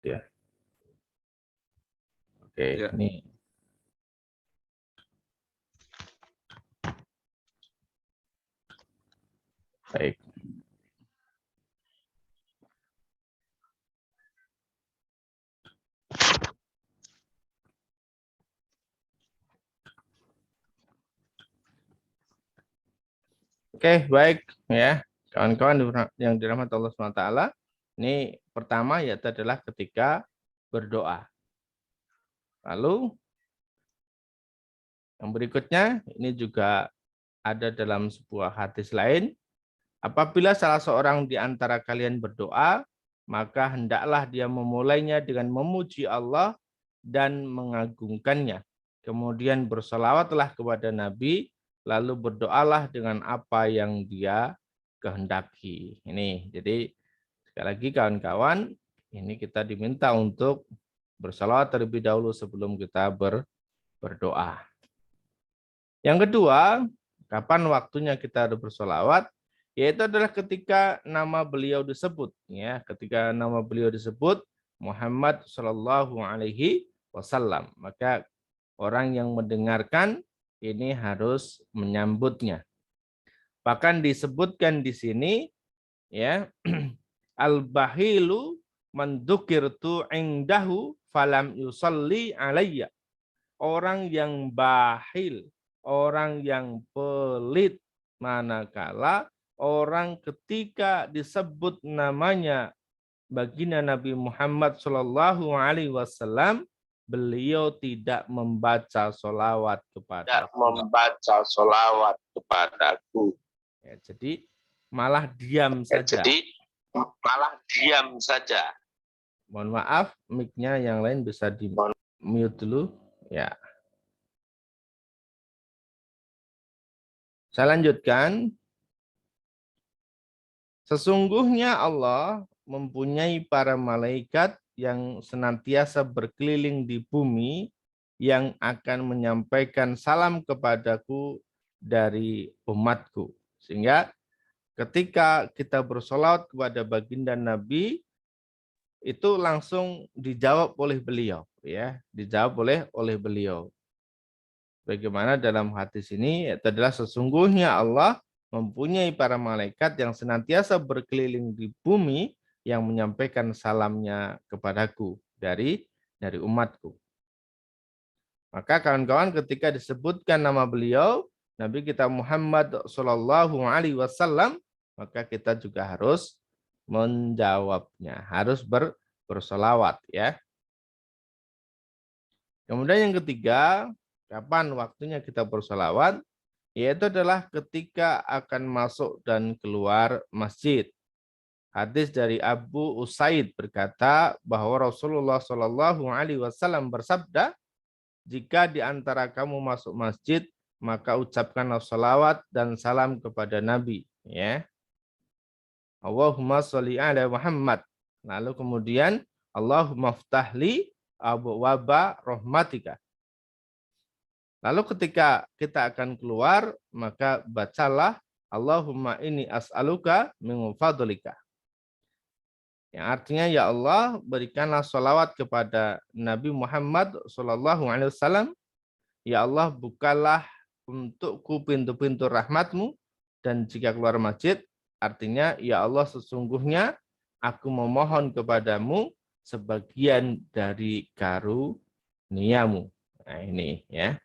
Ya. Oke, Ya. ini. Baik. Oke, baik ya. Kawan-kawan yang dirahmati Allah SWT. Ini pertama yaitu adalah ketika berdoa. Lalu yang berikutnya ini juga ada dalam sebuah hadis lain. Apabila salah seorang di antara kalian berdoa, maka hendaklah dia memulainya dengan memuji Allah dan mengagungkannya. Kemudian bersolawatlah kepada Nabi, lalu berdoalah dengan apa yang dia kehendaki. Ini, jadi sekali lagi kawan-kawan, ini kita diminta untuk bersolawat terlebih dahulu sebelum kita berdoa. Yang kedua, kapan waktunya kita bersolawat? Yaitu adalah ketika nama beliau disebut. Ya, ketika nama beliau disebut Muhammad Shallallahu Alaihi Wasallam, maka orang yang mendengarkan ini harus menyambutnya. Bahkan disebutkan di sini, ya, al-bahilu mandukirtu indahu falam yusalli alayya. Orang yang bahil, orang yang pelit, manakala orang ketika disebut namanya baginda Nabi Muhammad Shallallahu Alaihi Wasallam, beliau tidak membaca solawat kepada Kepadaku. ya, jadi malah diam saja. Mohon maaf, mic-nya yang lain bisa di mute dulu. Ya. Saya lanjutkan. Sesungguhnya Allah mempunyai para malaikat yang senantiasa berkeliling di bumi yang akan menyampaikan salam kepadaku dari umatku. Sehingga ketika kita bersolawat kepada baginda Nabi, itu langsung dijawab oleh beliau, ya, dijawab oleh beliau. Bagaimana dalam hadis ini, itu adalah sesungguhnya Allah mempunyai para malaikat yang senantiasa berkeliling di bumi yang menyampaikan salamnya kepadaku dari umatku. Maka kawan-kawan ketika disebutkan nama beliau, Nabi kita Muhammad Shallallahu Alaihi Wasallam, maka kita juga harus menjawabnya, harus bersolawat, ya. Kemudian yang ketiga, kapan waktunya kita bersolawat? Yaitu adalah ketika akan masuk dan keluar masjid. Hadis dari Abu Usaid berkata bahwa Rasulullah Shallallahu Alaihi Wasallam bersabda, jika di antara kamu masuk masjid, maka ucapkanlah salawat dan salam kepada Nabi. Ya, Allahumma sholli ala Muhammad. Lalu kemudian Allahumma ftahli abwaaba rahmatika. Lalu ketika kita akan keluar, maka bacalah Allahumma inni as'aluka min fadlika. Yang artinya, ya Allah, berikanlah sholawat kepada Nabi Muhammad SAW. Ya Allah, bukalah untukku pintu-pintu rahmatmu. Dan jika keluar masjid, artinya, ya Allah, sesungguhnya aku memohon kepadamu sebagian dari karuniamu. Nah ini ya.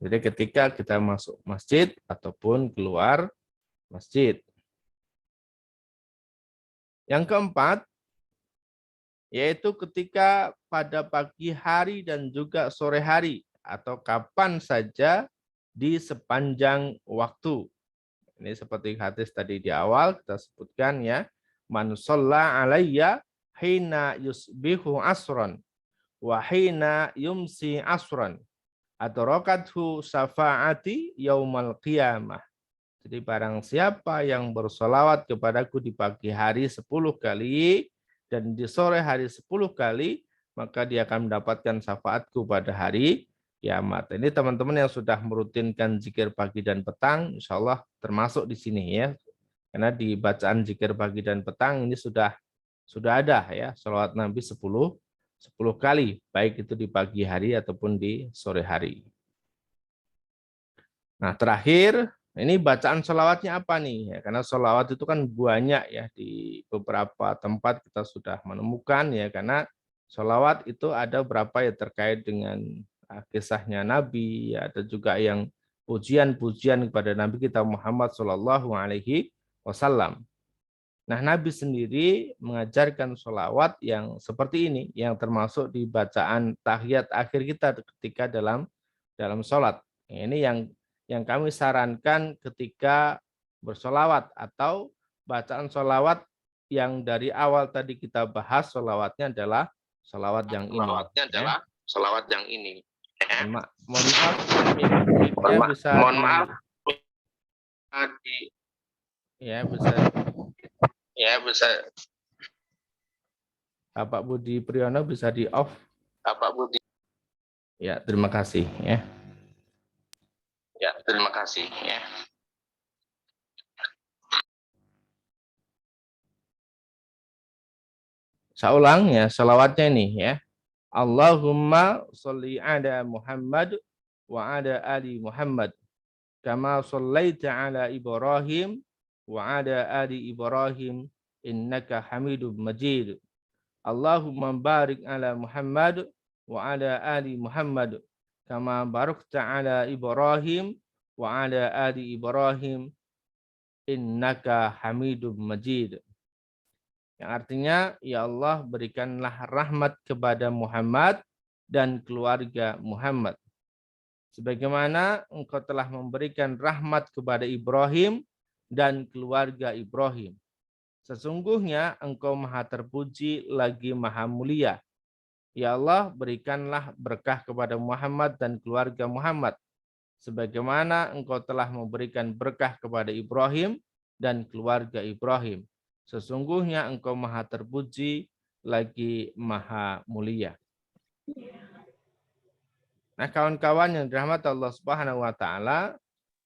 Jadi ketika kita masuk masjid ataupun keluar masjid. Yang keempat, yaitu ketika pada pagi hari dan juga sore hari atau kapan saja di sepanjang waktu. Ini seperti hadis tadi di awal kita sebutkan, ya. Man shalla alayya hina yusbihu asran wa hina yumsi asran adrakathu syafaati yaumal qiyamah. Jadi barang siapa yang bersolawat kepadaku di pagi hari 10 kali dan di sore hari 10 kali, maka dia akan mendapatkan syafaatku pada hari kiamat. Ini teman-teman yang sudah merutinkan zikir pagi dan petang, insya Allah termasuk di sini, ya. Karena di bacaan zikir pagi dan petang ini sudah sudah ada ya sholawat Nabi 10 kali, baik itu di pagi hari ataupun di sore hari. Nah, terakhir, ini bacaan sholawatnya apa nih? Ya, karena sholawat itu kan banyak ya, di beberapa tempat kita sudah menemukan ya, karena sholawat itu ada berapa ya terkait dengan kisahnya Nabi, ya, ada juga yang pujian-pujian kepada Nabi kita Muhammad Shallallahu Alaihi Wasallam. Nah, Nabi sendiri mengajarkan sholawat yang seperti ini, yang termasuk di bacaan tahiyat akhir kita ketika dalam sholat. Ini yang kami sarankan ketika bersolawat, atau bacaan sholawat yang dari awal tadi kita bahas, sholawatnya adalah sholawat yang ini. Ya. Sholawat yang ini. Mohon maaf, mic-nya bisa bisa Bapak Budi Priyono bisa di off. Bapak Budi. Ya, terima kasih ya. Ya, terima kasih ya. Saya ulang ya, salawatnya ini ya. Allahumma sholli ala Muhammad wa ala ali Muhammad kama shallaita ala Ibrahim wa ala ali Ibrahim innaka Hamidum Majid. Allahumma barik ala Muhammad wa ala ali Muhammad kama barakta ala Ibrahim wa ala ali Ibrahim innaka Hamidum Majid. Yang artinya, ya Allah, berikanlah rahmat kepada Muhammad dan keluarga Muhammad, sebagaimana engkau telah memberikan rahmat kepada Ibrahim dan keluarga Ibrahim. Sesungguhnya engkau maha terpuji lagi maha mulia. Ya Allah, berikanlah berkah kepada Muhammad dan keluarga Muhammad, sebagaimana engkau telah memberikan berkah kepada Ibrahim dan keluarga Ibrahim. Sesungguhnya engkau maha terpuji lagi maha mulia. Nah, kawan-kawan yang dirahmati Allah Subhanahu wa taala,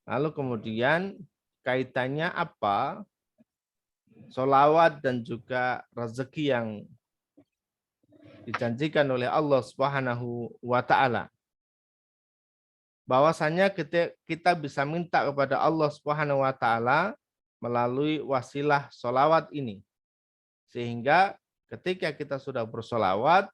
lalu kemudian kaitannya apa sholawat dan juga rezeki yang dijanjikan oleh Allah Subhanahu wa taala? Bahwasanya kita bisa minta kepada Allah Subhanahu wa taala melalui wasilah sholawat ini. Sehingga ketika kita sudah bersolawat,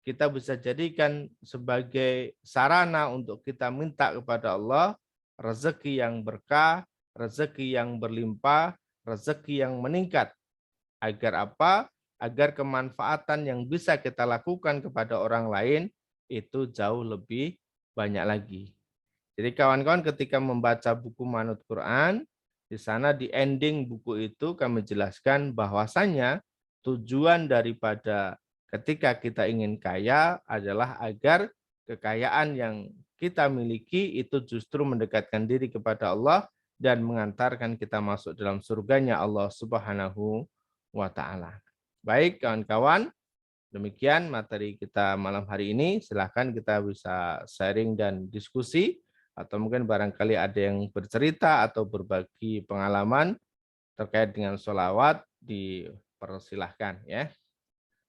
kita bisa jadikan sebagai sarana untuk kita minta kepada Allah rezeki yang berkah, rezeki yang berlimpah, rezeki yang meningkat. Agar apa? Agar kemanfaatan yang bisa kita lakukan kepada orang lain itu jauh lebih banyak lagi. Jadi kawan-kawan, ketika membaca buku Manut Quran, di sana di ending buku itu kami jelaskan bahwasanya tujuan daripada ketika kita ingin kaya adalah agar kekayaan yang kita miliki itu justru mendekatkan diri kepada Allah dan mengantarkan kita masuk dalam surganya Allah Subhanahu wa taala. Baik kawan-kawan, demikian materi kita malam hari ini. Silahkan kita bisa sharing dan diskusi, atau mungkin barangkali ada yang bercerita atau berbagi pengalaman terkait dengan sholawat, dipersilahkan ya.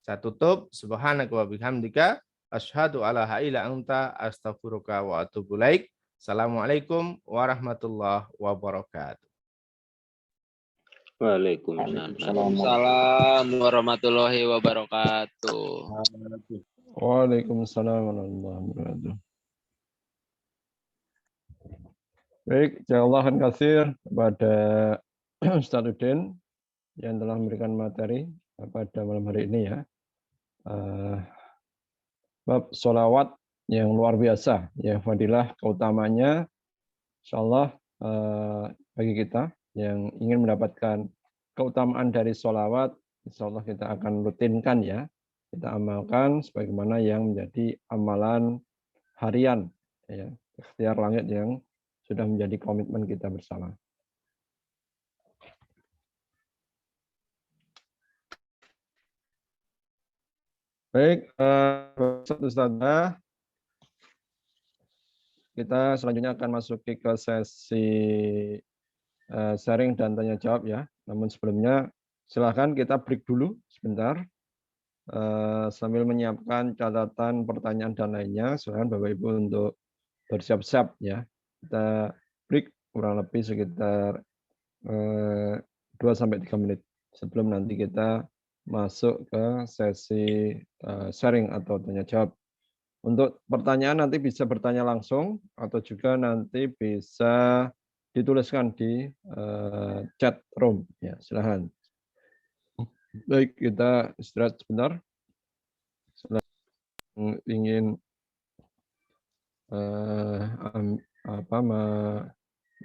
Saya tutup. Subhanaka wa bihamdika asyhadu alla ilaha illa anta astaghfiruka wa atubu ilaik. Assalamualaikum warahmatullahi wabarakatuh. Waalaikumsalam warahmatullahi wabarakatuh. Waalaikumsalam warahmatullahi wabarakatuh. Baik, jazakallahu khairan kepada Ustaz Udin yang telah memberikan materi pada malam hari ini ya. Bab sholawat yang luar biasa, ya fadilah keutamanya, insyaallah bagi kita yang ingin mendapatkan keutamaan dari sholawat, insyaallah kita akan rutinkan ya, kita amalkan sebagaimana yang menjadi amalan harian, ya, ikhtiar langit yang sudah menjadi komitmen kita bersama. Baik, Ustazah, kita selanjutnya akan masuk ke sesi sharing dan tanya jawab ya. Namun sebelumnya Silahkan kita break dulu sebentar. Sambil menyiapkan catatan, pertanyaan, dan lainnya. Silahkan Bapak Ibu untuk bersiap-siap ya. Kita break kurang lebih sekitar 2-3 menit sebelum nanti kita masuk ke sesi sharing atau tanya jawab. Untuk pertanyaan nanti bisa bertanya langsung atau juga nanti bisa dituliskan di chat room. Ya, silahkan. Baik, kita istirahat sebentar. Ingin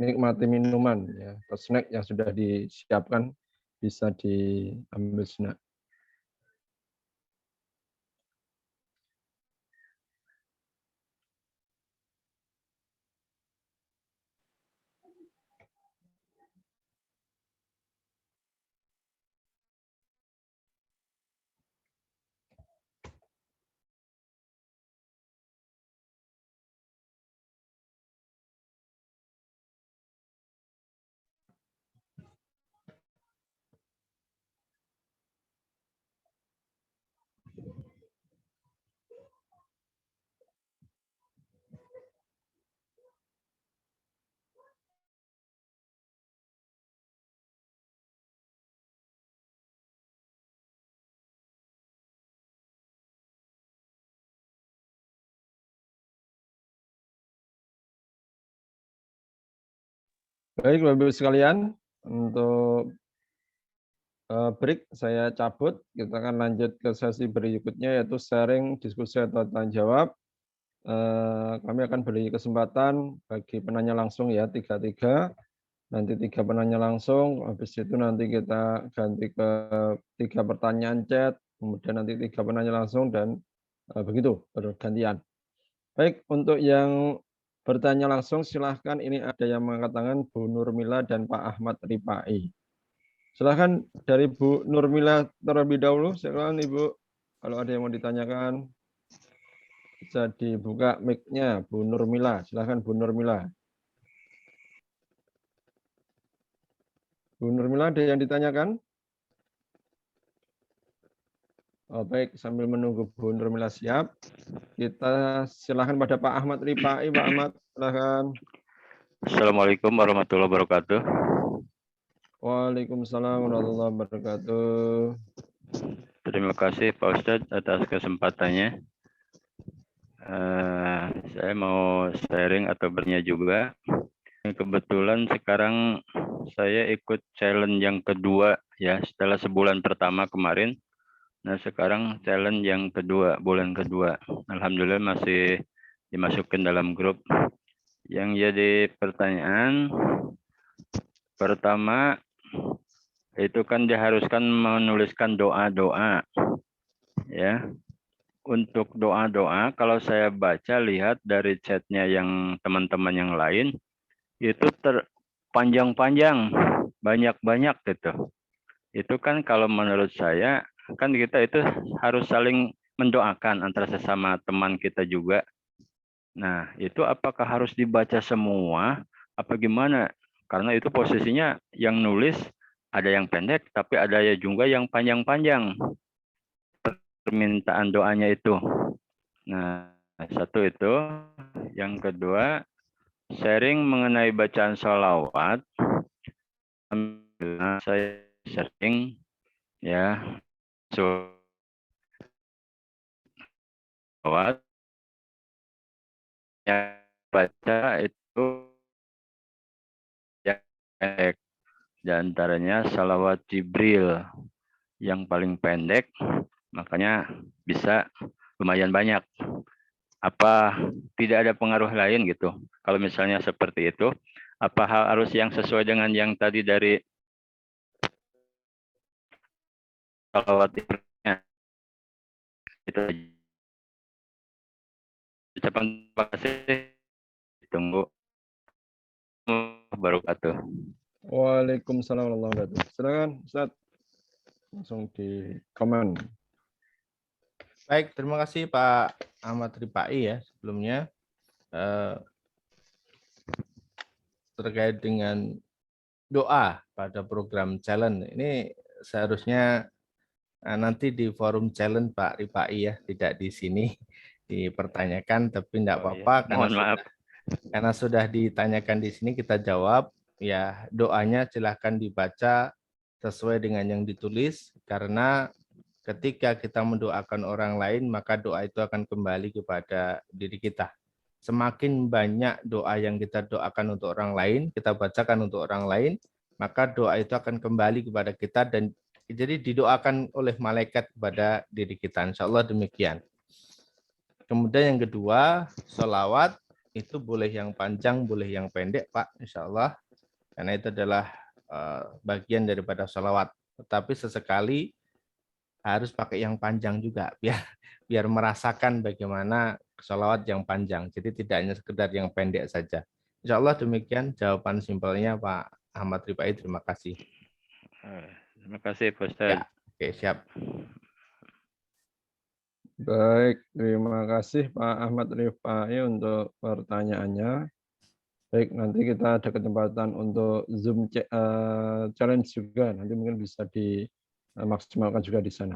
menikmati minuman ya, atau snack yang sudah disiapkan bisa diambil snack. Baik, Bapak Ibu sekalian, untuk break saya cabut. Kita akan lanjut ke sesi berikutnya yaitu sharing, diskusi atau tanya jawab. Kami akan beri kesempatan bagi penanya langsung ya 3-3. Nanti 3 penanya langsung, habis itu nanti kita ganti ke 3 pertanyaan chat, kemudian nanti 3 penanya langsung dan begitu bergantian. Baik, untuk yang bertanya langsung silahkan, ini ada yang mengangkat tangan, Bu Nurmila dan Pak Ahmad Ripai. Silahkan dari Bu Nurmila terlebih dahulu, silakan Ibu. Kalau ada yang mau ditanyakan, bisa dibuka mic-nya, Bu Nurmila. Silahkan Bu Nurmila. Bu Nurmila, ada yang ditanyakan? Oh, baik, sambil menunggu Bu Nurmila siap, kita silahkan pada Pak Ahmad Ripai. Pak Ahmad, silahkan. Assalamualaikum warahmatullahi wabarakatuh. Waalaikumsalam warahmatullahi wabarakatuh. Terima kasih Pak Ustadz atas kesempatannya. Saya mau sharing atau bertanya juga. Kebetulan sekarang saya ikut challenge yang kedua ya, setelah sebulan pertama kemarin. Nah sekarang challenge yang kedua, bulan kedua. Alhamdulillah masih dimasukin dalam grup. Yang jadi pertanyaan pertama, itu kan diharuskan menuliskan doa-doa ya. Untuk doa-doa, kalau saya baca lihat dari chatnya yang teman-teman yang lain, itu terpanjang-panjang, banyak-banyak gitu. Itu kan kalau menurut saya, kan kita itu harus saling mendoakan antara sesama teman kita juga. Nah, itu apakah harus dibaca semua, apa gimana? Karena itu posisinya yang nulis ada yang pendek, tapi ada juga yang panjang-panjang permintaan doanya itu. Nah, satu itu. Yang kedua, sharing mengenai bacaan sholawat. Saya sering ya sholawat yang baca itu ya, di antaranya salawat Jibril yang paling pendek, makanya bisa lumayan banyak. Apa tidak ada pengaruh lain gitu? Kalau misalnya seperti itu, apa harus yang sesuai dengan yang tadi dari salawat Jibril? Itu ucapan terima kasih. Tunggu wabarakatuh. Waalaikumsalam warahmatullahi wabarakatuh. Silakan Ustaz, langsung di komen. Baik, terima kasih Pak Ahmad Ripai ya sebelumnya terkait dengan doa pada program challenge. Ini seharusnya nanti di forum challenge Pak Ripai ya, tidak di sini dipertanyakan, tapi tidak apa-apa karena sudah ditanyakan di sini kita jawab. Ya, doanya silahkan dibaca sesuai dengan yang ditulis, karena ketika kita mendoakan orang lain, maka doa itu akan kembali kepada diri kita. Semakin banyak doa yang kita doakan untuk orang lain, kita bacakan untuk orang lain, maka doa itu akan kembali kepada kita dan jadi didoakan oleh malaikat kepada diri kita. Insya Allah demikian. Kemudian yang kedua, sholawat itu boleh yang panjang, boleh yang pendek, Pak, insya Allah. Karena itu adalah bagian daripada sholawat. Tetapi sesekali harus pakai yang panjang juga, biar merasakan bagaimana sholawat yang panjang. Jadi tidak hanya sekedar yang pendek saja. Insya Allah demikian jawaban simpelnya Pak Ahmad Ripai. Terima kasih. Terima kasih Pak Ustaz. Ya, oke, siap. Baik, terima kasih Pak Ahmad Ripai untuk pertanyaannya. Baik, nanti kita ada kesempatan untuk Zoom challenge juga. Nanti mungkin bisa dimaksimalkan juga di sana.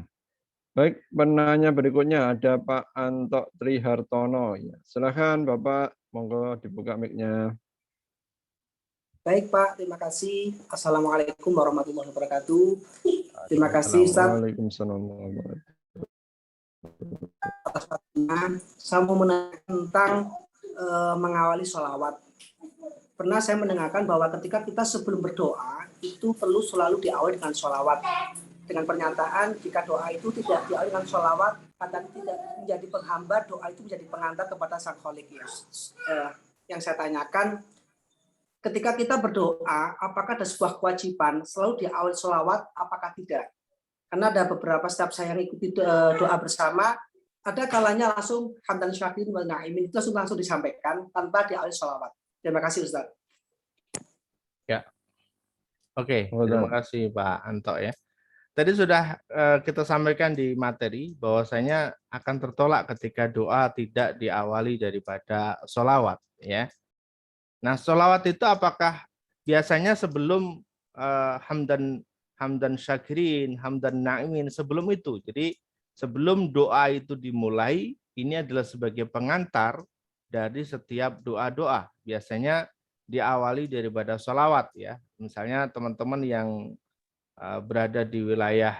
Baik, penanya berikutnya ada Pak Anto Trihartono. Ya, silakan Bapak, monggo dibuka mic-nya. Baik Pak, terima kasih. Assalamualaikum warahmatullahi wabarakatuh. Terima kasih Ustaz. Waalaikumsalam warahmatullahi wabarakatuh. Saya mau menanyakan tentang mengawali sholawat. Pernah saya mendengarkan bahwa ketika kita sebelum berdoa, itu perlu selalu diawali dengan sholawat. Dengan pernyataan, jika doa itu tidak diawali dengan sholawat, kadang tidak menjadi penghambat, doa itu menjadi pengantar kepada Sang Khalik. Yang saya tanyakan, ketika kita berdoa, apakah ada sebuah kewajiban selalu diawali sholawat, apakah tidak? Karena ada beberapa setiap saya ikuti doa bersama, ada kalanya langsung hamdan syakirin wal na'imin, itu langsung disampaikan tanpa diawali sholawat. Terima kasih Ustaz. Ya, oke, terima kasih Pak Anto ya. Tadi sudah kita sampaikan di materi bahwasanya akan tertolak ketika doa tidak diawali daripada sholawat ya. Nah, sholawat itu apakah biasanya sebelum hamdan syakirin, hamdan na'imin, sebelum itu. Jadi sebelum doa itu dimulai, ini adalah sebagai pengantar dari setiap doa-doa. Biasanya diawali daripada sholawat ya. Misalnya teman-teman yang berada di wilayah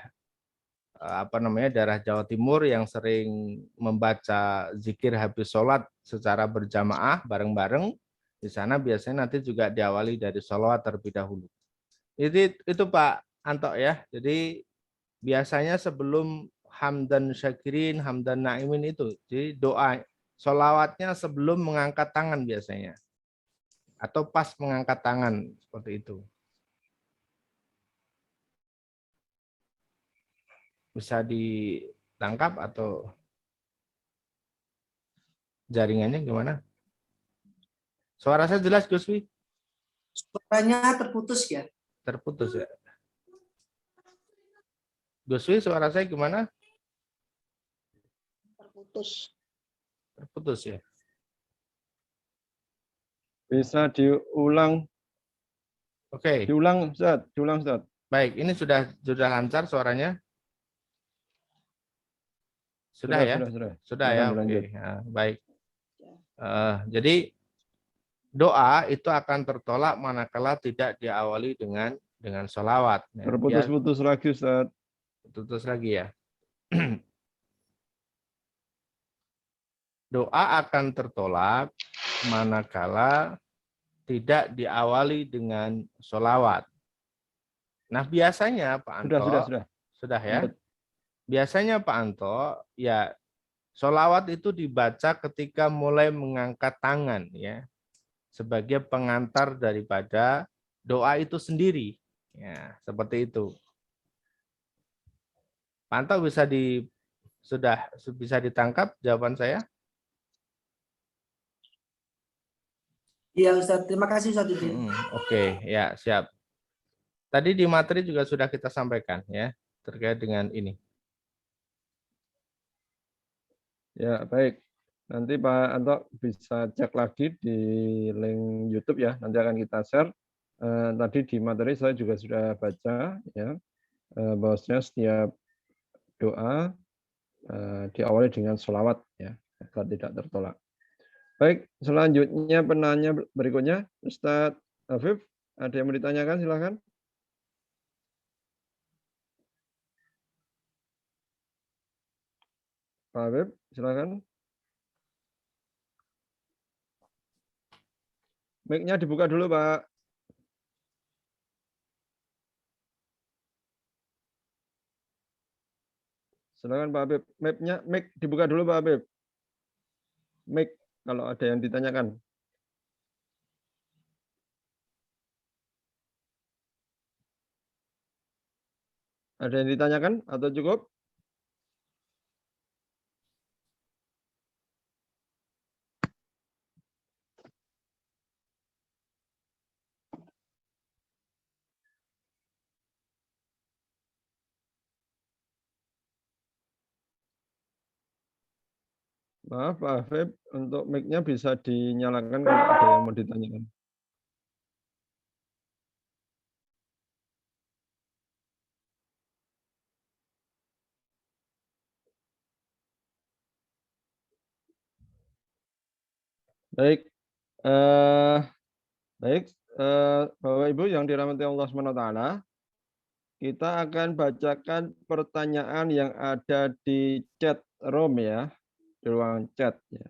daerah Jawa Timur yang sering membaca zikir habis sholat secara berjamaah bareng-bareng, di sana biasanya nanti juga diawali dari sholawat terlebih dahulu. Itu Pak Anto ya. Jadi biasanya sebelum hamdan syakirin, hamdan na'imin itu, jadi doa sholawatnya sebelum mengangkat tangan biasanya. Atau pas mengangkat tangan, seperti itu. Bisa ditangkap atau jaringannya gimana? Suara saya jelas, Guswi? Suaranya terputus ya? Terputus ya. Guswi, suara saya gimana? Terputus. Terputus ya. Bisa diulang. Oke. Diulang, Ustaz. Diulang, Ustaz. Baik, ini sudah lancar suaranya? Sudah ya? Sudah ya, oke. Nah, baik. Jadi doa itu akan tertolak manakala tidak diawali dengan sholawat. Terputus-putus lagi, Ustaz. Putus lagi ya. Doa akan tertolak manakala tidak diawali dengan sholawat. Nah biasanya Pak Anto, sudah ya. Biasanya Pak Anto, ya sholawat itu dibaca ketika mulai mengangkat tangan ya, sebagai pengantar daripada doa itu sendiri. Ya seperti itu. Pak Anto sudah bisa ditangkap jawaban saya? Iya Ustaz, terima kasih Ustaz. Oke, ya siap. Tadi di materi juga sudah kita sampaikan ya terkait dengan ini. Ya baik, nanti Pak Anto bisa cek lagi di link YouTube ya. Nanti akan kita share. Tadi di materi saya juga sudah baca ya. bahwasanya setiap doa diawali dengan sholawat ya agar tidak tertolak. Baik, selanjutnya penanya berikutnya Ustadz Afif, ada yang mau ditanyakan silakan. Pak Afif, silakan. Mic-nya dibuka dulu, Pak. Silakan Pak Habib. Mic dibuka dulu Pak Habib. Mic kalau ada yang ditanyakan. Ada yang ditanyakan atau cukup? Maaf Pak Habib, untuk mic-nya bisa dinyalakan kalau ada yang mau ditanyakan. Baik, Bapak Ibu yang dirahmati Allah SWT, kita akan bacakan pertanyaan yang ada di chat room ya, di ruang chat ya.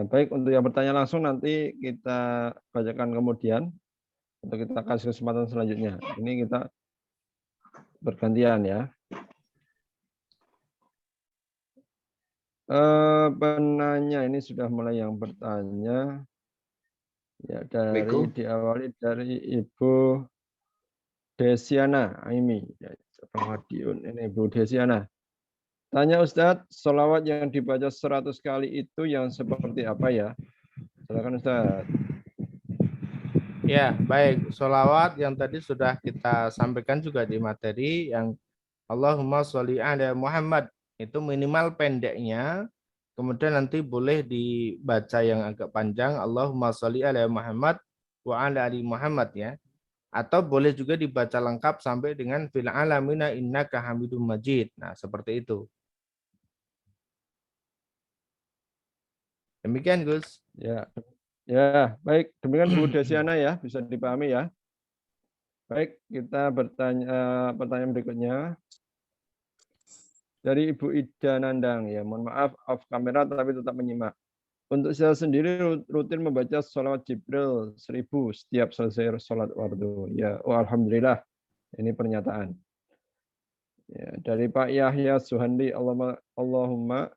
Baik, untuk yang bertanya langsung nanti kita bacakan kemudian, atau kita kasih kesempatan selanjutnya. Ini kita bergantian ya. Penanya ini sudah mulai yang bertanya. Ya, diawali dari Ibu Desiana Aimi. Ya, ini Ibu Desiana. Tanya Ustadz, sholawat yang dibaca 100 kali itu yang seperti apa ya? Silakan Ustadz. Ya, baik. Sholawat yang tadi sudah kita sampaikan juga di materi yang Allahumma sholli ala Muhammad. Itu minimal pendeknya. Kemudian nanti boleh dibaca yang agak panjang. Allahumma sholli ala Muhammad wa ala ali Muhammad ya. Atau boleh juga dibaca lengkap sampai dengan fil alamina innaka hamidum majid. Nah, seperti itu. Demikian Gus. Ya, ya baik. Demikian Bu Desiana ya, bisa dipahami ya. Baik, kita pertanyaan berikutnya dari Ibu Ida Nandang ya. Mohon maaf off kamera tapi tetap menyimak. Untuk saya sendiri rutin membaca sholawat Jibril 1000 setiap selesai sholat fardu. Ya, oh, alhamdulillah. Ini pernyataan. Ya, dari Pak Yahya Suhandi, Allahumma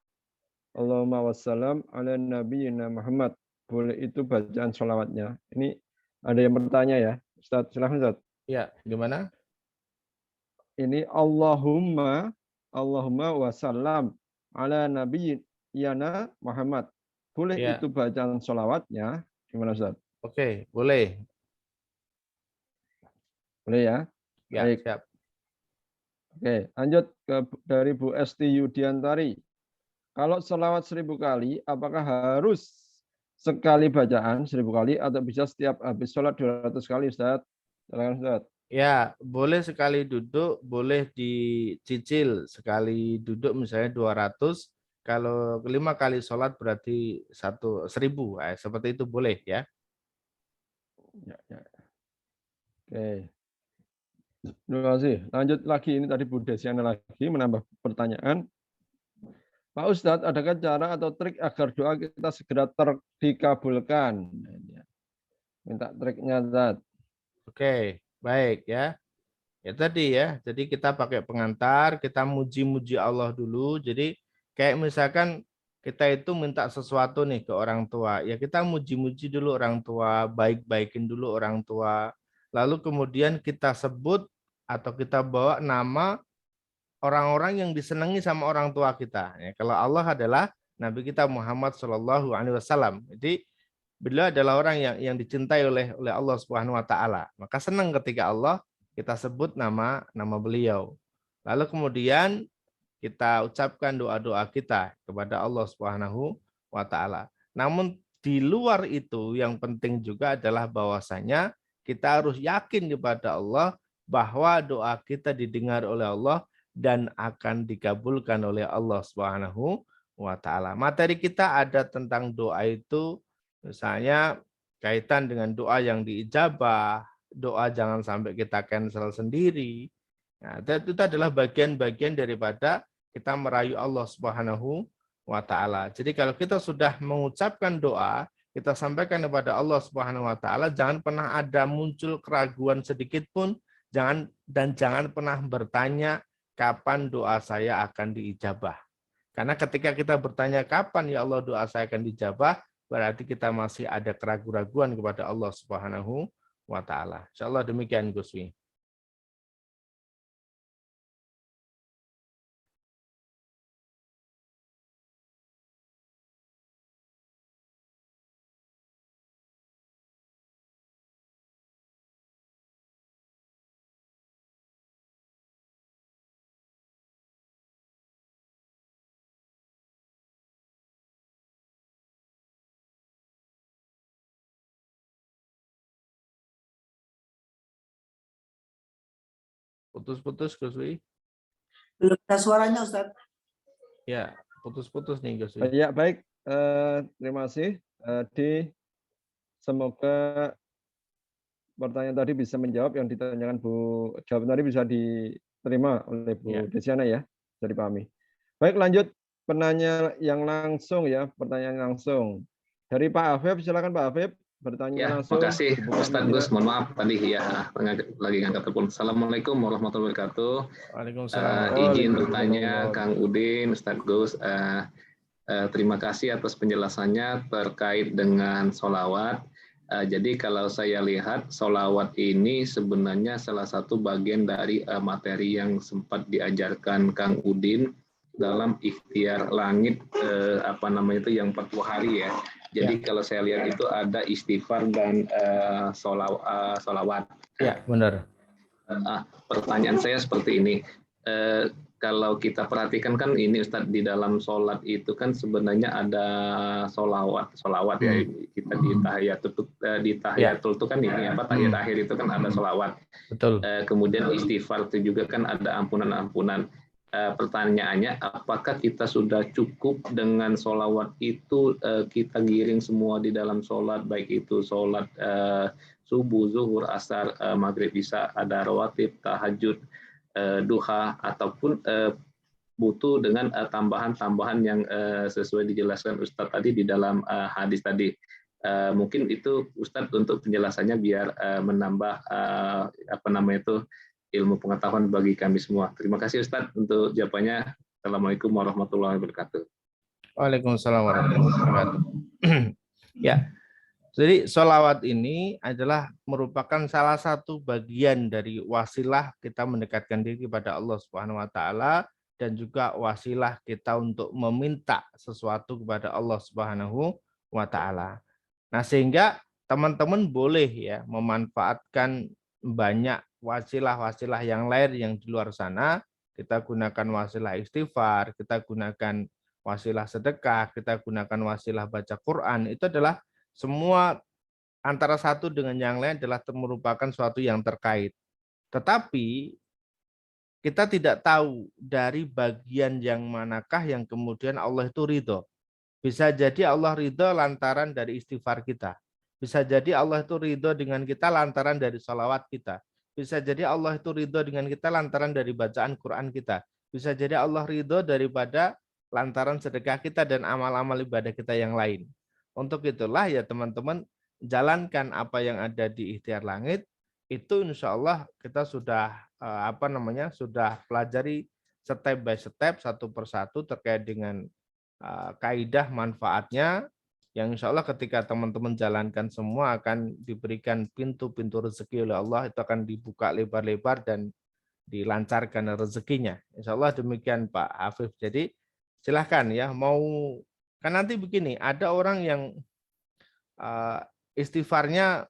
wassalam ala nabiyina Muhammad. Boleh itu bacaan sholawatnya. Ini ada yang bertanya ya. Ustaz, silahkan Ustaz. Ya, gimana? Ini Allahumma wassalam ala nabiyyina Muhammad. Boleh ya. itu bacaan sholawatnya? Gimana Ustaz? Oke, boleh. Boleh ya? Ya, baik. Siap. Oke, lanjut dari Bu Esti Yudiantari. Kalau sholawat 1000 kali, apakah harus sekali bacaan 1000 kali atau bisa setiap habis sholat 200 kali Ustaz? Silakan Ustaz. Ya, boleh sekali duduk, boleh dicicil sekali duduk misalnya 200, kalau 5 kali sholat berarti 1000, seperti itu boleh ya. Ya. Oke. Terima kasih. Lanjut lagi, ini tadi Bu Desiana lagi menambah pertanyaan. Pak Ustadz, adakah cara atau trik agar doa kita segera dikabulkan? Minta triknya, Ustadz. Oke, baik ya. Ya tadi ya, jadi kita pakai pengantar, kita muji-muji Allah dulu. Jadi kayak misalkan kita itu minta sesuatu nih ke orang tua, ya kita muji-muji dulu orang tua, baik-baikin dulu orang tua. Lalu kemudian kita sebut atau kita bawa nama orang-orang yang disenangi sama orang tua kita. Ya, kalau Allah adalah Nabi kita Muhammad Shallallahu Alaihi Wasallam. Jadi beliau adalah orang yang dicintai oleh Allah Subhanahu Wa Taala. Maka senang ketika Allah kita sebut nama beliau. Lalu kemudian kita ucapkan doa-doa kita kepada Allah Subhanahu Wa Taala. Namun di luar itu yang penting juga adalah bahwasanya kita harus yakin kepada Allah bahwa doa kita didengar oleh Allah dan akan dikabulkan oleh Allah Subhanahu wa taala. Materi kita ada tentang doa itu, misalnya kaitan dengan doa yang diijabah, doa jangan sampai kita cancel sendiri. Nah, itu adalah bagian-bagian daripada kita merayu Allah Subhanahu wa taala. Jadi kalau kita sudah mengucapkan doa, kita sampaikan kepada Allah Subhanahu wa taala, jangan pernah ada muncul keraguan sedikit pun, jangan pernah bertanya kapan doa saya akan diijabah. Karena ketika kita bertanya kapan ya Allah doa saya akan dijabah, berarti kita masih ada keraguan-keraguan kepada Allah Subhanahu wa taala. Insyaallah demikian Gus Wi. Putus-putus Gus Wi. Belum ada suaranya Ustaz. Ya, putus-putus nih Gus Wi. Ya, baik. Terima kasih. Semoga pertanyaan tadi bisa menjawab yang ditanyakan Bu. Jawaban tadi bisa diterima oleh Bu Desiana ya, bisa dipahami. Baik, lanjut penanya yang langsung ya, pertanyaan langsung. Dari Pak Afif, silakan Pak Afif bertanya Ya, langsung. terima kasih Ustaz Gus. Mohon maaf tadi ya lagi ngangkat telepon. Assalamualaikum warahmatullahi wabarakatuh. Waalaikumsalam. Izin bertanya Kang Udin, Ustaz Gus. Terima kasih atas penjelasannya terkait dengan sholawat. Jadi kalau saya lihat sholawat ini sebenarnya salah satu bagian dari materi yang sempat diajarkan Kang Udin dalam ikhtiar langit yang 40 hari ya. Jadi kalau saya lihat itu ada istighfar dan sholawat. Ya, benar. Pertanyaan saya seperti ini. Kalau kita perhatikan kan ini Ustadz di dalam sholat itu kan sebenarnya ada sholawat ya, kita di tahiyatul itu kan ini tahiyat akhir itu kan ada sholawat. Betul. Kemudian istighfar itu juga kan ada ampunan-ampunan. Pertanyaannya, apakah kita sudah cukup dengan sholawat itu kita giring semua di dalam sholat, baik itu sholat subuh, zuhur, asar, maghrib, isya, ada rawatib, tahajud, duha, ataupun butuh dengan tambahan-tambahan yang sesuai dijelaskan Ustadz tadi di dalam hadis tadi. Mungkin itu Ustadz untuk penjelasannya biar menambah ilmu pengetahuan bagi kami semua. Terima kasih Ustadz untuk jawabannya. Assalamualaikum warahmatullahi wabarakatuh. Waalaikumsalam warahmatullahi wabarakatuh. Ya, jadi sholawat ini adalah merupakan salah satu bagian dari wasilah kita mendekatkan diri kepada Allah Subhanahu wa taala dan juga wasilah kita untuk meminta sesuatu kepada Allah Subhanahu wa taala. Nah, sehingga teman-teman boleh ya memanfaatkan banyak wasilah-wasilah yang lain yang di luar sana. Kita gunakan wasilah istighfar, kita gunakan wasilah sedekah, kita gunakan wasilah baca Quran. Itu adalah semua antara satu dengan yang lain adalah merupakan suatu yang terkait. Tetapi kita tidak tahu dari bagian yang manakah yang kemudian Allah itu ridho. Bisa jadi Allah ridho lantaran dari istighfar kita. Bisa jadi Allah itu ridho dengan kita lantaran dari sholawat kita. Bisa jadi Allah itu ridho dengan kita lantaran dari bacaan Quran kita. Bisa jadi Allah ridho daripada lantaran sedekah kita dan amal-amal ibadah kita yang lain. Untuk itulah ya teman-teman, jalankan apa yang ada di ikhtiar langit, itu insya Allah kita sudah sudah pelajari step by step, satu persatu terkait dengan kaidah manfaatnya, yang insya Allah ketika teman-teman jalankan semua akan diberikan pintu-pintu rezeki oleh Allah, itu akan dibuka lebar-lebar dan dilancarkan rezekinya. Insya Allah demikian Pak Afif. Jadi silahkan ya, kan nanti begini, ada orang yang istighfarnya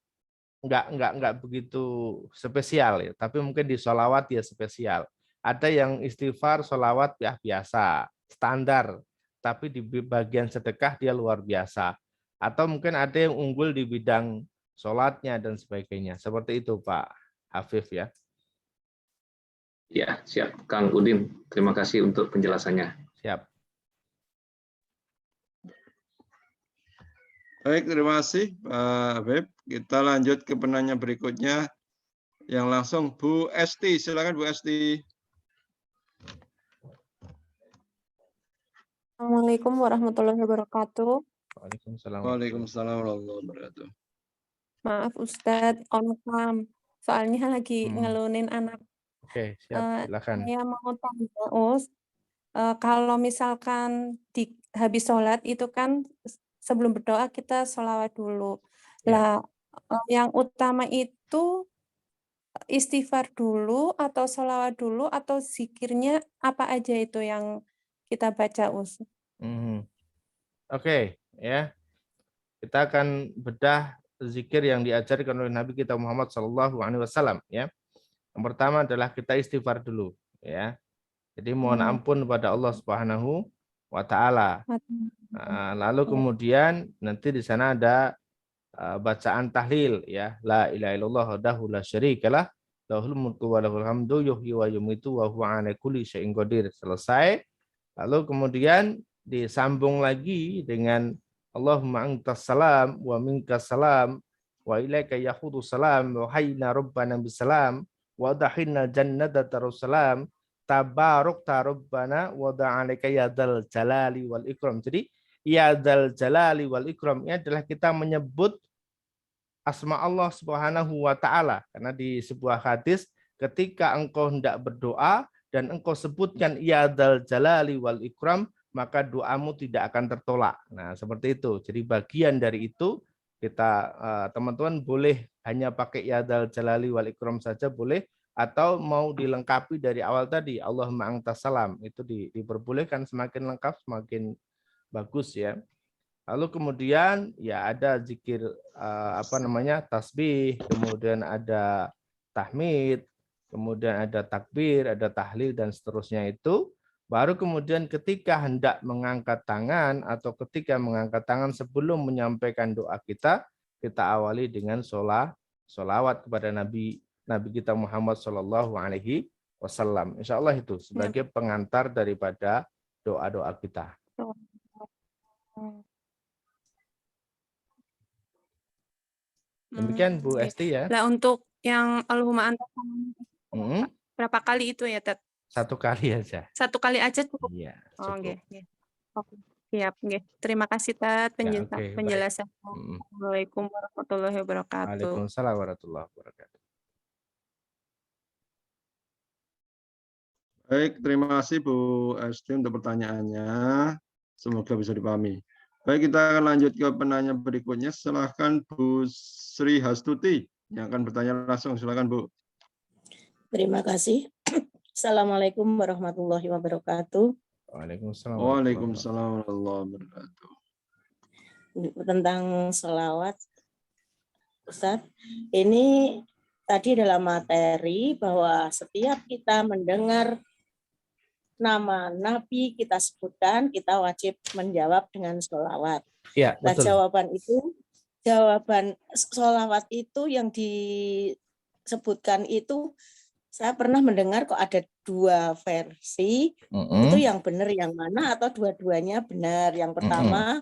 nggak begitu spesial ya, tapi mungkin di sholawat ya spesial. Ada yang istighfar sholawat ya biasa, standar, tapi di bagian sedekah dia luar biasa. Atau mungkin ada yang unggul di bidang sholatnya dan sebagainya. Seperti itu Pak Hafif ya. Ya, siap Kang Udin. Terima kasih untuk penjelasannya. Siap. Baik, terima kasih Pak Habib. Kita lanjut ke penanya berikutnya. Yang langsung Bu Esti, silakan Bu Esti. Assalamualaikum warahmatullahi wabarakatuh. Waalaikumsalam. Waalaikumsalam warahmatullahi wabarakatuh. Maaf Ustadz, on cam. Soalnya lagi Hmm. ngelunin anak. Oke, siap. Silakan. Saya mau tanya, kalau misalkan habis sholat itu kan sebelum berdoa kita sholawat dulu. Ya. Lah, yang utama itu istighfar dulu atau sholawat dulu atau zikirnya apa aja itu yang kita baca Us? Oke, ya. Kita akan bedah zikir yang diajarkan oleh Nabi kita Muhammad SAW, ya. Yang pertama adalah kita istighfar dulu, ya. Jadi mohon ampun pada Allah Subhanahu wa taala. Lalu kemudian nanti di sana ada bacaan tahlil, ya. La ilaha illallah wahdahu la syarikalah, lahul mulku wa lahul hamdu yuhyi wa yumiitu wa huwa 'ala kulli syai'in qadir. Selesai. Lalu kemudian disambung lagi dengan Allahumma antas salam wa minkas salam wa ilaika yahudu salam wa hayyina rabbana bisalam wa dahinna jannata darussalam tabaruk rabbana wa da'alika ya dzal jalali wal ikram. Jadi ya dzal jalali wal ikram ini adalah kita menyebut asma Allah Subhanahu wa taala, karena di sebuah hadis ketika engkau hendak berdoa dan engkau sebutkan ya dzal jalali wal ikram, maka doamu tidak akan tertolak. Nah, seperti itu. Jadi bagian dari itu kita teman-teman boleh hanya pakai ya dzal jalali wal ikram saja boleh, atau mau dilengkapi dari awal tadi Allahumma antas salam, itu diperbolehkan, semakin lengkap semakin bagus, ya. Lalu kemudian ya ada zikir tasbih, kemudian ada tahmid, kemudian ada takbir, ada tahlil dan seterusnya itu. Baru kemudian ketika hendak mengangkat tangan atau ketika mengangkat tangan sebelum menyampaikan doa kita awali dengan sholawat kepada Nabi kita Muhammad SAW. Insya Allah itu sebagai pengantar daripada doa-doa kita. Demikian Bu Esti, ya. Nah, untuk yang Allahumma anta berapa kali itu ya, Tet? Satu kali aja. Satu kali aja cukup. Iya, Oh, cukup. okay. Oke. Siap, okay. Terima kasih Tet penjelasan. Assalamualaikum warahmatullahi wabarakatuh. Waalaikumsalam warahmatullahi wabarakatuh. Baik, terima kasih Bu Esti untuk pertanyaannya. Semoga bisa dipahami. Baik, kita akan lanjut ke penanya berikutnya. Silahkan Bu Sri Hastuti yang akan bertanya langsung. Silahkan Bu. Terima kasih. Assalamualaikum warahmatullahi wabarakatuh. Waalaikumsalam. Waalaikumsalam warahmatullahi wabarakatuh. Tentang sholawat, Ustaz, ini tadi dalam materi bahwa setiap kita mendengar nama Nabi kita sebutkan, kita wajib menjawab dengan sholawat. Ya, nah, betul. Jawaban sholawat itu yang disebutkan itu, saya pernah mendengar kok ada dua versi. Itu yang benar yang mana atau dua-duanya benar? Yang pertama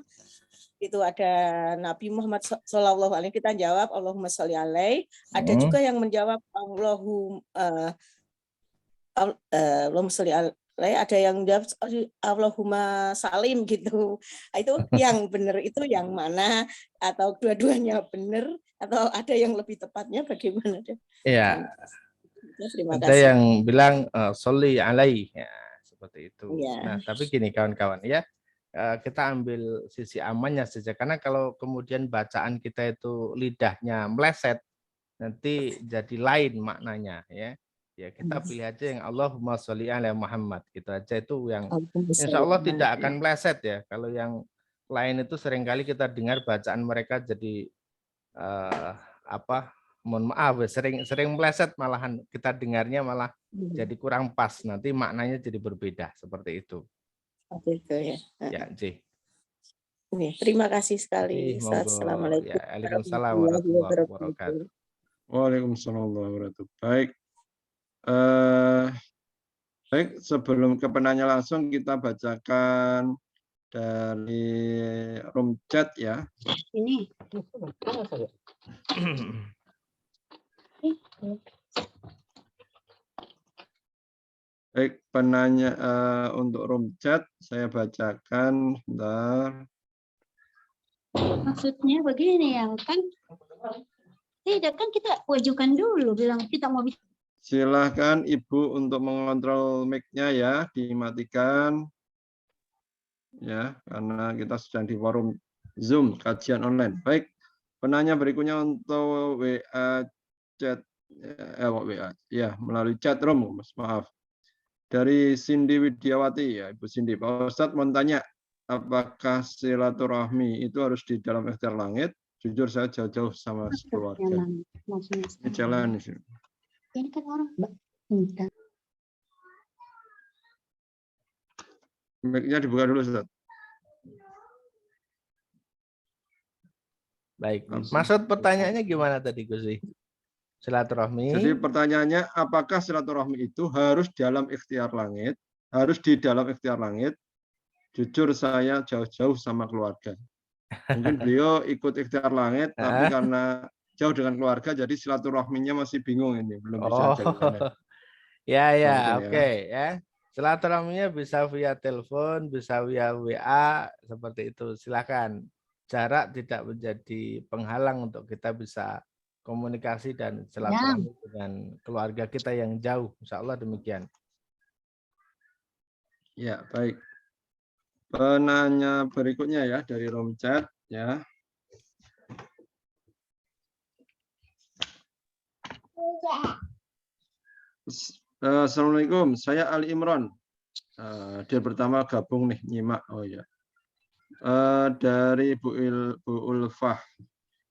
itu ada Nabi Muhammad SAW, kita jawab Allahumma sholli alaihi. Ada juga yang menjawab Allahumma sholli alaihi. Ada yang jawab Allahumma salim gitu. Itu yang benar itu yang mana? Atau dua-duanya benar? Atau ada yang lebih tepatnya bagaimana? Iya. Terima ada kasih. yang bilang sholli alaihi, ya, seperti itu. Ya. Nah, tapi gini kawan-kawan, ya, kita ambil sisi amannya saja, karena kalau kemudian bacaan kita itu lidahnya meleset, nanti jadi lain maknanya, ya. Ya, kita pilih aja yang Allahumma sholli ala Muhammad, gitu aja, itu yang insya Allah tidak akan meleset, ya. Kalau yang lain itu seringkali kita dengar bacaan mereka jadi mohon maaf, sering meleset, malahan kita dengarnya malah jadi kurang pas, nanti maknanya jadi berbeda, seperti itu. Seperti itu, ya. Ya, Ji. Terima kasih sekali. Assalamualaikum warahmatullahi wabarakatuh. Waalaikumsalam warahmatullahi wabarakatuh. Baik. Baik, sebelum ke penanya langsung kita bacakan dari room chat ya. Ini. Baik, penanya untuk room chat saya bacakan. Bentar. Maksudnya begini yang kan tidak kan kita wajukan dulu bilang kita mau bisa. Silahkan Ibu untuk mengontrol mic-nya ya, dimatikan. Ya, karena kita sedang di forum Zoom kajian online. Baik, penanya berikutnya untuk WA chat WA ya, melalui chat room, maaf. Dari Cindy Widiawati ya, Ibu Cindy. Pak Ustadz mau tanya, apakah silaturahmi itu harus di dalam ikhtiar langit? Jujur saya jauh-jauh sama keluarga. Ini jalan di sini. Ini kan orang Mic-nya dibuka dulu, Ustaz. Baik. Maksud pertanyaannya gimana tadi, Gusi? Silaturahmi. Jadi pertanyaannya, apakah silaturahmi itu harus dalam ikhtiar langit? Harus di dalam ikhtiar langit? Jujur saya jauh-jauh sama keluarga. Mungkin beliau ikut ikhtiar langit, tapi karena jauh dengan keluarga, jadi silaturahminya masih bingung ini, belum bisa jalan. Ya, oke ya. Silaturahminya bisa via telepon, bisa via WA, seperti itu. Silakan. Jarak tidak menjadi penghalang untuk kita bisa komunikasi dan silaturahmi dengan keluarga kita yang jauh. Insya Allah demikian. Ya, baik. Penanya berikutnya ya dari room chat ya. Assalamualaikum, saya Ali Imron. Dia pertama gabung nih nyimak. Oh ya. Dari Bu Ulfah.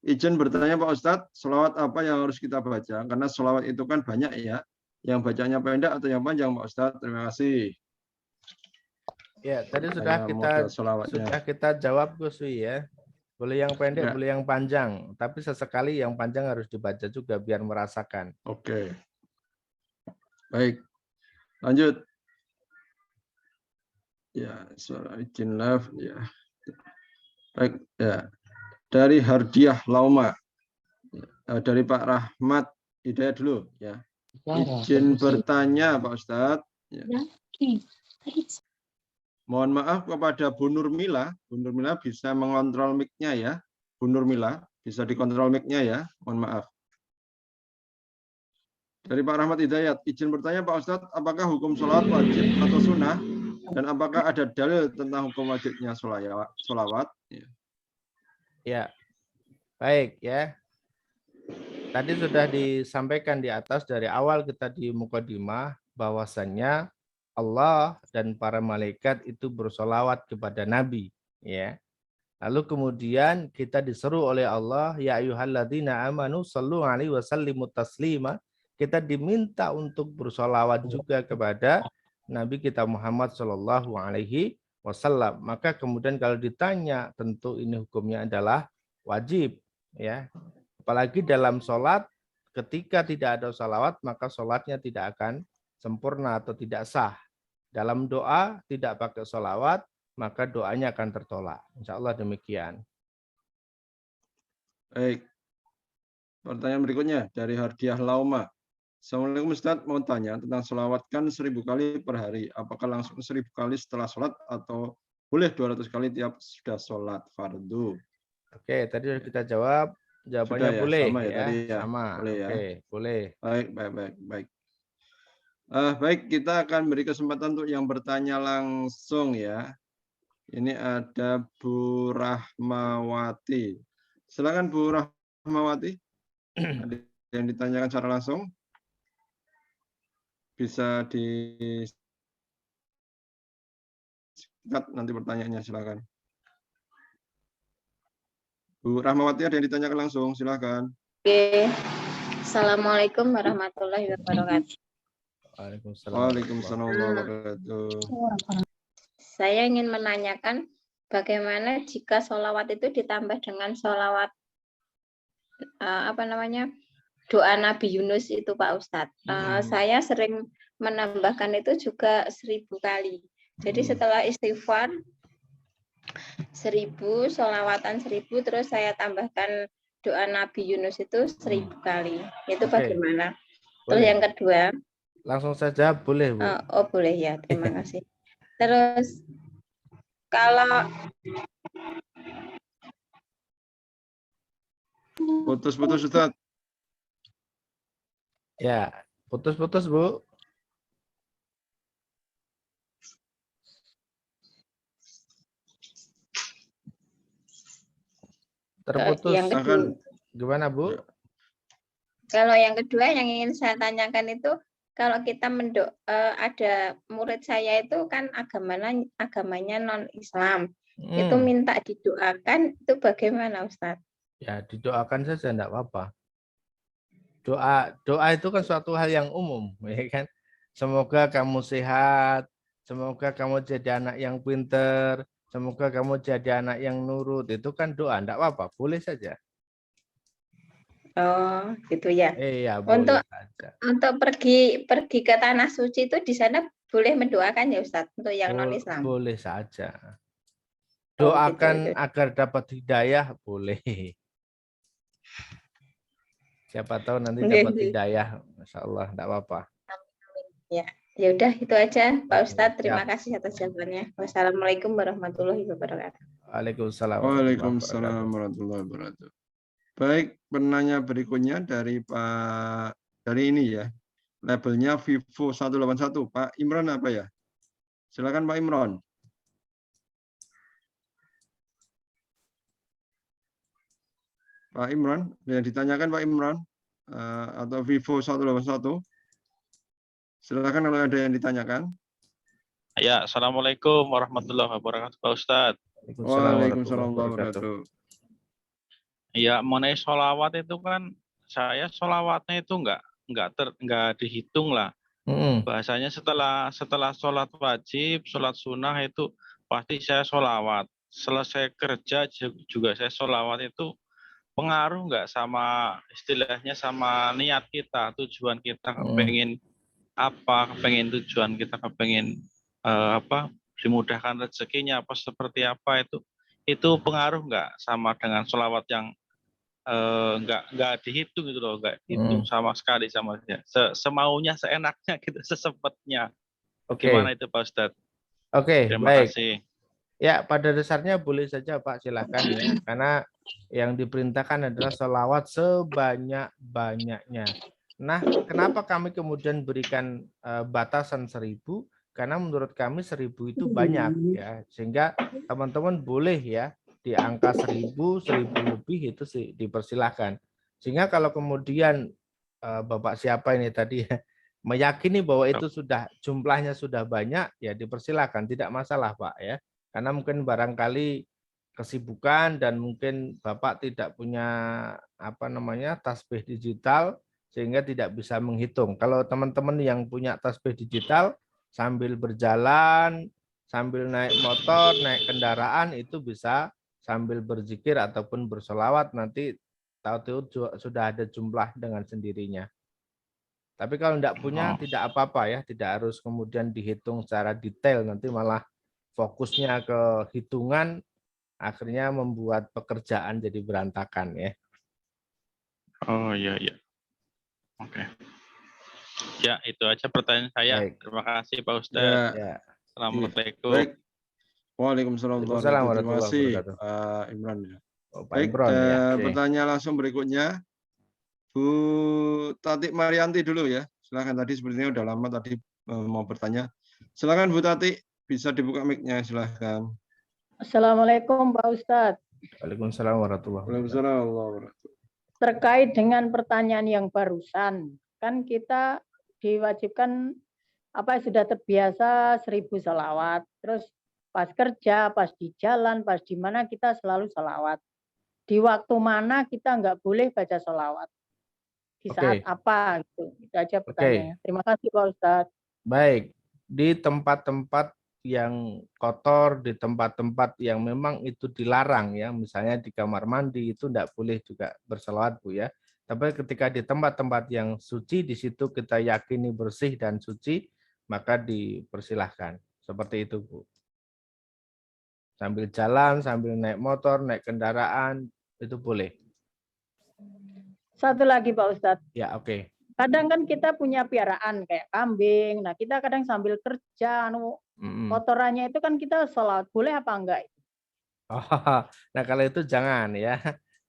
Izin bertanya Pak Ustadz, sholawat apa yang harus kita baca? Karena sholawat itu kan banyak ya. Yang bacanya pendek atau yang panjang Pak Ustadz? Terima kasih. Ya, tadi sudah kita jawab Gus Wi ya. Boleh yang pendek, boleh yang panjang. Tapi sesekali yang panjang harus dibaca juga biar merasakan. Oke. Baik. Lanjut. Ya, suara izin live ya. Baik, ya. Dari Hardiah Lauma. Dari Pak Rahmat Hidayat dulu ya. Izin bertanya Pak Ustadz. Ya. Mohon maaf kepada Bu Nurmila. Bu Nurmila bisa mengontrol mic-nya ya. Bu Nurmila bisa dikontrol mic-nya ya. Mohon maaf. Dari Pak Rahmat Hidayat, izin bertanya Pak Ustadz, apakah hukum sholawat wajib atau sunnah? Dan apakah ada dalil tentang hukum wajibnya sholawat? Ya, baik ya. Tadi sudah disampaikan di atas dari awal kita di mukadimah bahwasannya Allah dan para malaikat itu bersolawat kepada Nabi, ya. Lalu kemudian kita diseru oleh Allah, ya ayyuhalladzina amanu shallu alaihi wasallimu taslima. Kita diminta untuk bersolawat juga kepada Nabi kita Muhammad Shallallahu Alaihi Wasallam. Maka kemudian kalau ditanya, tentu ini hukumnya adalah wajib, ya. Apalagi dalam sholat, ketika tidak ada sholawat, maka sholatnya tidak akan sempurna atau tidak sah. Dalam doa tidak pakai sholawat, maka doanya akan tertolak. Insya Allah demikian. Baik. Pertanyaan berikutnya dari Hardiah Lauma. Assalamualaikum Ustaz, mau tanya tentang sholawat kan 1000 kali per hari. Apakah langsung 1000 kali setelah sholat atau boleh 200 kali tiap sudah sholat fardu? Oke, tadi sudah kita jawab. Jawabannya sudah, boleh. Sama ya, ya? tadi ya. Sama. Boleh ya. Oke, boleh. Baik. Baik, kita akan beri kesempatan untuk yang bertanya langsung ya. Ini ada Bu Rahmawati. Silakan Bu Rahmawati. Ada yang ditanyakan secara langsung. Bisa disingkat nanti pertanyaannya, silakan. Bu Rahmawati ada yang ditanyakan langsung, silakan. Oke. Assalamualaikum warahmatullahi wabarakatuh. Waalaikumsalam warahmatullahi wabarakatuh. Saya ingin menanyakan bagaimana jika sholawat itu ditambah dengan sholawat doa Nabi Yunus itu Pak Ustadz. Saya sering menambahkan itu juga 1000 kali. Jadi setelah istighfar 1000, sholawatan 1000, terus saya tambahkan doa Nabi Yunus itu 1000 kali. Itu Oke. bagaimana? Terus Boleh. yang kedua, Langsung saja boleh, Bu. oh boleh ya, terima kasih. Terus kalau Putus-putus Ustaz. Ya, putus-putus, Bu. Terputus. yang kedua, Gimana, Bu? kalau yang kedua yang ingin saya tanyakan itu, kalau kita ada murid saya itu kan agamanya non-Islam, itu minta didoakan, itu bagaimana, Ustadz? Ya, didoakan saja, enggak apa-apa. Doa itu kan suatu hal yang umum, ya kan? Semoga kamu sehat, semoga kamu jadi anak yang pinter, semoga kamu jadi anak yang nurut. Itu kan doa, enggak apa-apa, boleh saja. Oh, gitu ya. Iya, boleh saja. Untuk pergi ke tanah suci itu di sana boleh mendoakan ya, Ustadz, untuk yang non-Islam? Boleh saja. Oh, Doakan gitu. agar dapat hidayah, boleh. Siapa tahu nanti dapat hidayah, Masya Allah, enggak apa-apa. Ya, ya udah itu aja, Pak Oke, Ustadz. Terima siap. kasih atas jawabannya. Wassalamualaikum warahmatullahi wabarakatuh. Waalaikumsalam. Waalaikumsalam warahmatullahi wabarakatuh. Baik, penanya berikutnya dari ini ya. Labelnya Vivo 181. Pak Imran apa ya? Silakan Pak Imran. Pak Imran, yang ditanyakan Pak Imran atau Vivo 181. Silakan kalau ada yang ditanyakan. Ya, Assalamualaikum warahmatullahi wabarakatuh, Pak Ustadz. Waalaikumsalam warahmatullahi wabarakatuh. Ya, mengenai sholawat itu kan, saya sholawatnya itu nggak dihitung lah. Bahasanya setelah sholat wajib, sholat sunnah itu pasti saya sholawat. Selesai kerja juga saya sholawat. Itu pengaruh nggak sama istilahnya sama niat kita, tujuan kita kepengen apa, kepengen tujuan kita kepengen dimudahkan rezekinya apa seperti apa, itu pengaruh nggak sama dengan sholawat yang nggak dihitung gitu loh, nggak dihitung sama sekali sama dia, semaunya, seenaknya gitu, sesempatnya. Gimana itu Pak Ustadz? Oke, terima baik. kasih. Ya, pada dasarnya boleh saja Pak, silakan ya. Karena yang diperintahkan adalah sholawat sebanyak-banyaknya. Nah, kenapa kami kemudian berikan batasan 1000? Karena menurut kami 1000 itu banyak ya, sehingga teman-teman boleh ya di angka 1000 lebih itu sih dipersilahkan. Sehingga kalau kemudian Bapak siapa ini tadi meyakini bahwa itu sudah jumlahnya sudah banyak, ya dipersilahkan, tidak masalah Pak ya. Karena mungkin barangkali kesibukan dan mungkin Bapak tidak punya tasbih digital sehingga tidak bisa menghitung. Kalau teman-teman yang punya tasbih digital sambil berjalan, sambil naik motor, naik kendaraan itu bisa sambil berzikir ataupun bersolawat, nanti tahu-tahu sudah ada jumlah dengan sendirinya. Tapi kalau tidak punya tidak apa-apa ya, tidak harus kemudian dihitung secara detail, nanti malah fokusnya ke hitungan, akhirnya membuat pekerjaan jadi berantakan ya. Oh iya. Oke. Ya, itu aja pertanyaan saya. Baik. Terima kasih Pak Ustadz. Ya. Assalamualaikum. Baik. Waalaikumsalam warahmatullahi wabarakatuh. Imran ya. Baik, pertanyaan langsung berikutnya. Bu Tati Marianti dulu ya. Silakan, tadi sepertinya udah lama tadi mau bertanya. Silakan Bu Tati, bisa dibuka mic-nya, silakan. Assalamualaikum Pak Ustadz. Waalaikumsalam warahmatullahi wabarakatuh. Terkait dengan pertanyaan yang barusan, kan kita diwajibkan sudah terbiasa 1000 sholawat, terus pas kerja, pas di jalan, pas di mana kita selalu sholawat. Di waktu mana kita nggak boleh baca sholawat? Di saat apa? Gitu. Itu aja pertanyaannya. Terima kasih Pak Ustadz. Baik, di tempat-tempat yang kotor, di tempat-tempat yang memang itu dilarang ya, misalnya di kamar mandi itu tidak boleh juga berselawat Bu ya. Tapi ketika di tempat-tempat yang suci, di situ kita yakini bersih dan suci, maka dipersilahkan. Seperti itu, Bu. Sambil jalan, sambil naik motor, naik kendaraan, itu boleh. Satu lagi Pak Ustadz. Ya, oke. Kadang kan kita punya piaraan kayak kambing. Nah, kita kadang sambil kerja, kotorannya itu kan kita sholat. Boleh apa enggak? Oh, nah kalau itu jangan ya.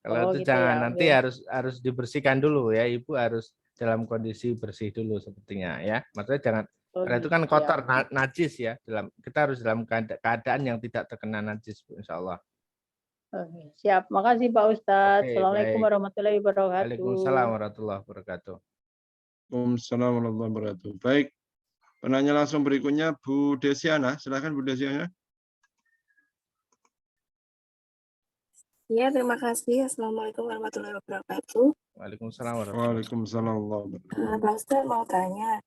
Kalau itu gitu jangan, ya, nanti oke. harus dibersihkan dulu ya. Ibu harus dalam kondisi bersih dulu sepertinya ya. Maksudnya jangan, karena itu kan gitu ya. kotor, najis ya. Kita harus dalam keadaan yang tidak terkena najis, Bu, insya Allah. Oke, siap. Makasih Pak Ustadz. Oke, Assalamualaikum baik. warahmatullahi wabarakatuh. Waalaikumsalam warahmatullahi wabarakatuh. Waalaikumsalam warahmatullahi wabarakatuh. Baik, penanya langsung berikutnya Bu Desiana. Silakan Bu Desiana. Ya, terima kasih. Assalamualaikum warahmatullahi wabarakatuh. Waalaikumsalam warahmatullahi wabarakatuh. Pak Ustadz mau tanya,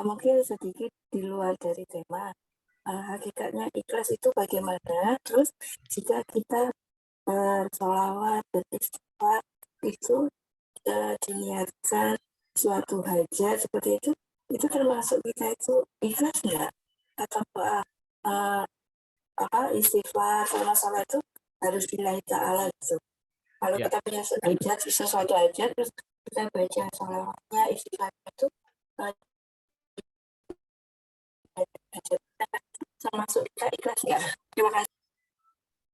mungkin sedikit di luar dari tema. Hakikatnya ikhlas itu bagaimana? Terus jika kita bersolawat, beristighfar itu diniatkan suatu hajat seperti itu termasuk kita itu ikhlas nggak? Atau istighfar sama salat itu harus lillahi ta'ala gitu. Kalau kita punya sesuatu hajat, terus kita baca sholawatnya, istighfarnya itu termasuk kita ikhlas ya. Terima kasih.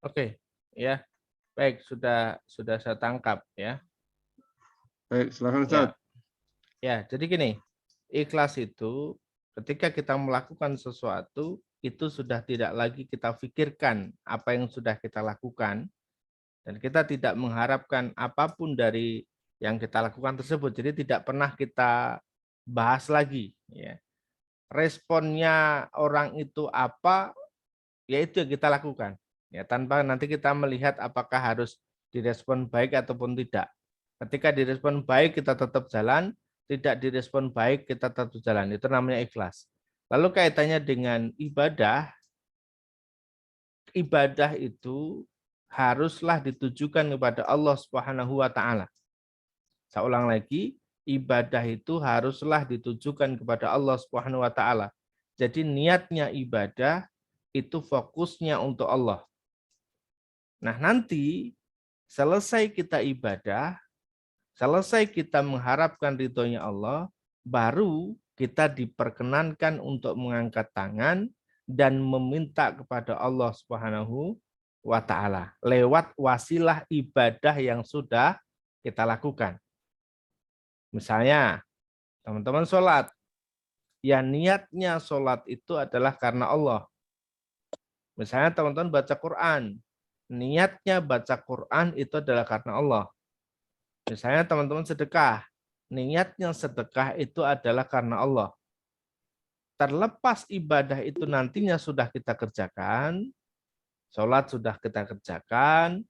Oke, ya. Baik, sudah saya tangkap ya. Baik, silakan Ustaz. Ya, jadi gini, ikhlas itu ketika kita melakukan sesuatu, itu sudah tidak lagi kita pikirkan apa yang sudah kita lakukan, dan kita tidak mengharapkan apapun dari yang kita lakukan tersebut. Jadi tidak pernah kita bahas lagi. Ya. Responnya orang itu apa, ya itu yang kita lakukan. Ya, tanpa nanti kita melihat apakah harus direspon baik ataupun tidak. Ketika direspon baik, kita tetap jalan. Tidak direspon baik, kita tetap jalan. Itu namanya ikhlas. Lalu kaitannya dengan ibadah, ibadah itu haruslah ditujukan kepada Allah Subhanahu wa taala. Saya ulang lagi, ibadah itu haruslah ditujukan kepada Allah Subhanahu wa taala. Jadi niatnya ibadah itu fokusnya untuk Allah. Nah, nanti selesai kita ibadah, selesai kita mengharapkan ridhonya Allah, baru kita diperkenankan untuk mengangkat tangan dan meminta kepada Allah Subhanahu wa taala lewat wasilah ibadah yang sudah kita lakukan. Misalnya, teman-teman sholat, ya niatnya sholat itu adalah karena Allah. Misalnya teman-teman baca Quran, niatnya baca Quran itu adalah karena Allah. Misalnya teman-teman sedekah, niatnya sedekah itu adalah karena Allah. Terlepas ibadah itu nantinya sudah kita kerjakan, sholat sudah kita kerjakan,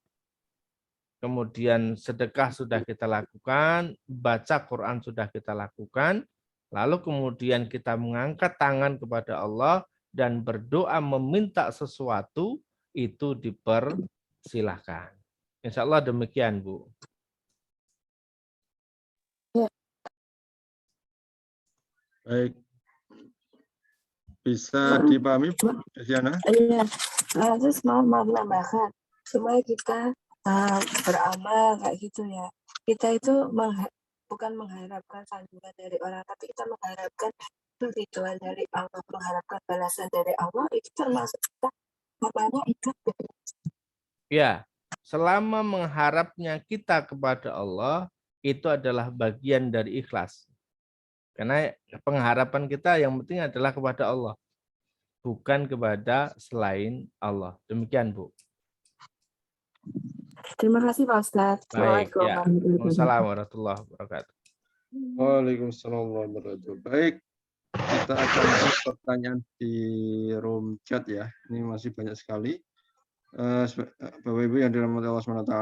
kemudian sedekah sudah kita lakukan, baca Quran sudah kita lakukan, lalu kemudian kita mengangkat tangan kepada Allah dan berdoa meminta sesuatu, itu dipersilahkan. Insya Allah demikian, Bu. Baik. Bisa dipahami, Bu Desiana? Iya, terus mau menambahkan supaya kita beramal kayak gitu ya. Kita itu bukan mengharapkan sanjungan dari orang, tapi kita mengharapkan ridhoan dari Allah, mengharapkan balasan dari Allah, itu termasuk kita namanya itu. Ya, selama mengharapnya kita kepada Allah, itu adalah bagian dari ikhlas. Karena pengharapan kita yang penting adalah kepada Allah, bukan kepada selain Allah. Demikian, Bu. Terima kasih Pak Ustadz. Baik, ya. Waalaikumsalam warahmatullahi wabarakatuh. Waalaikumsalam warahmatullahi wabarakatuh. Baik, kita akan masuk pertanyaan di room chat ya. Ini masih banyak sekali. Bapak Ibu yang dirahmati Allah SWT,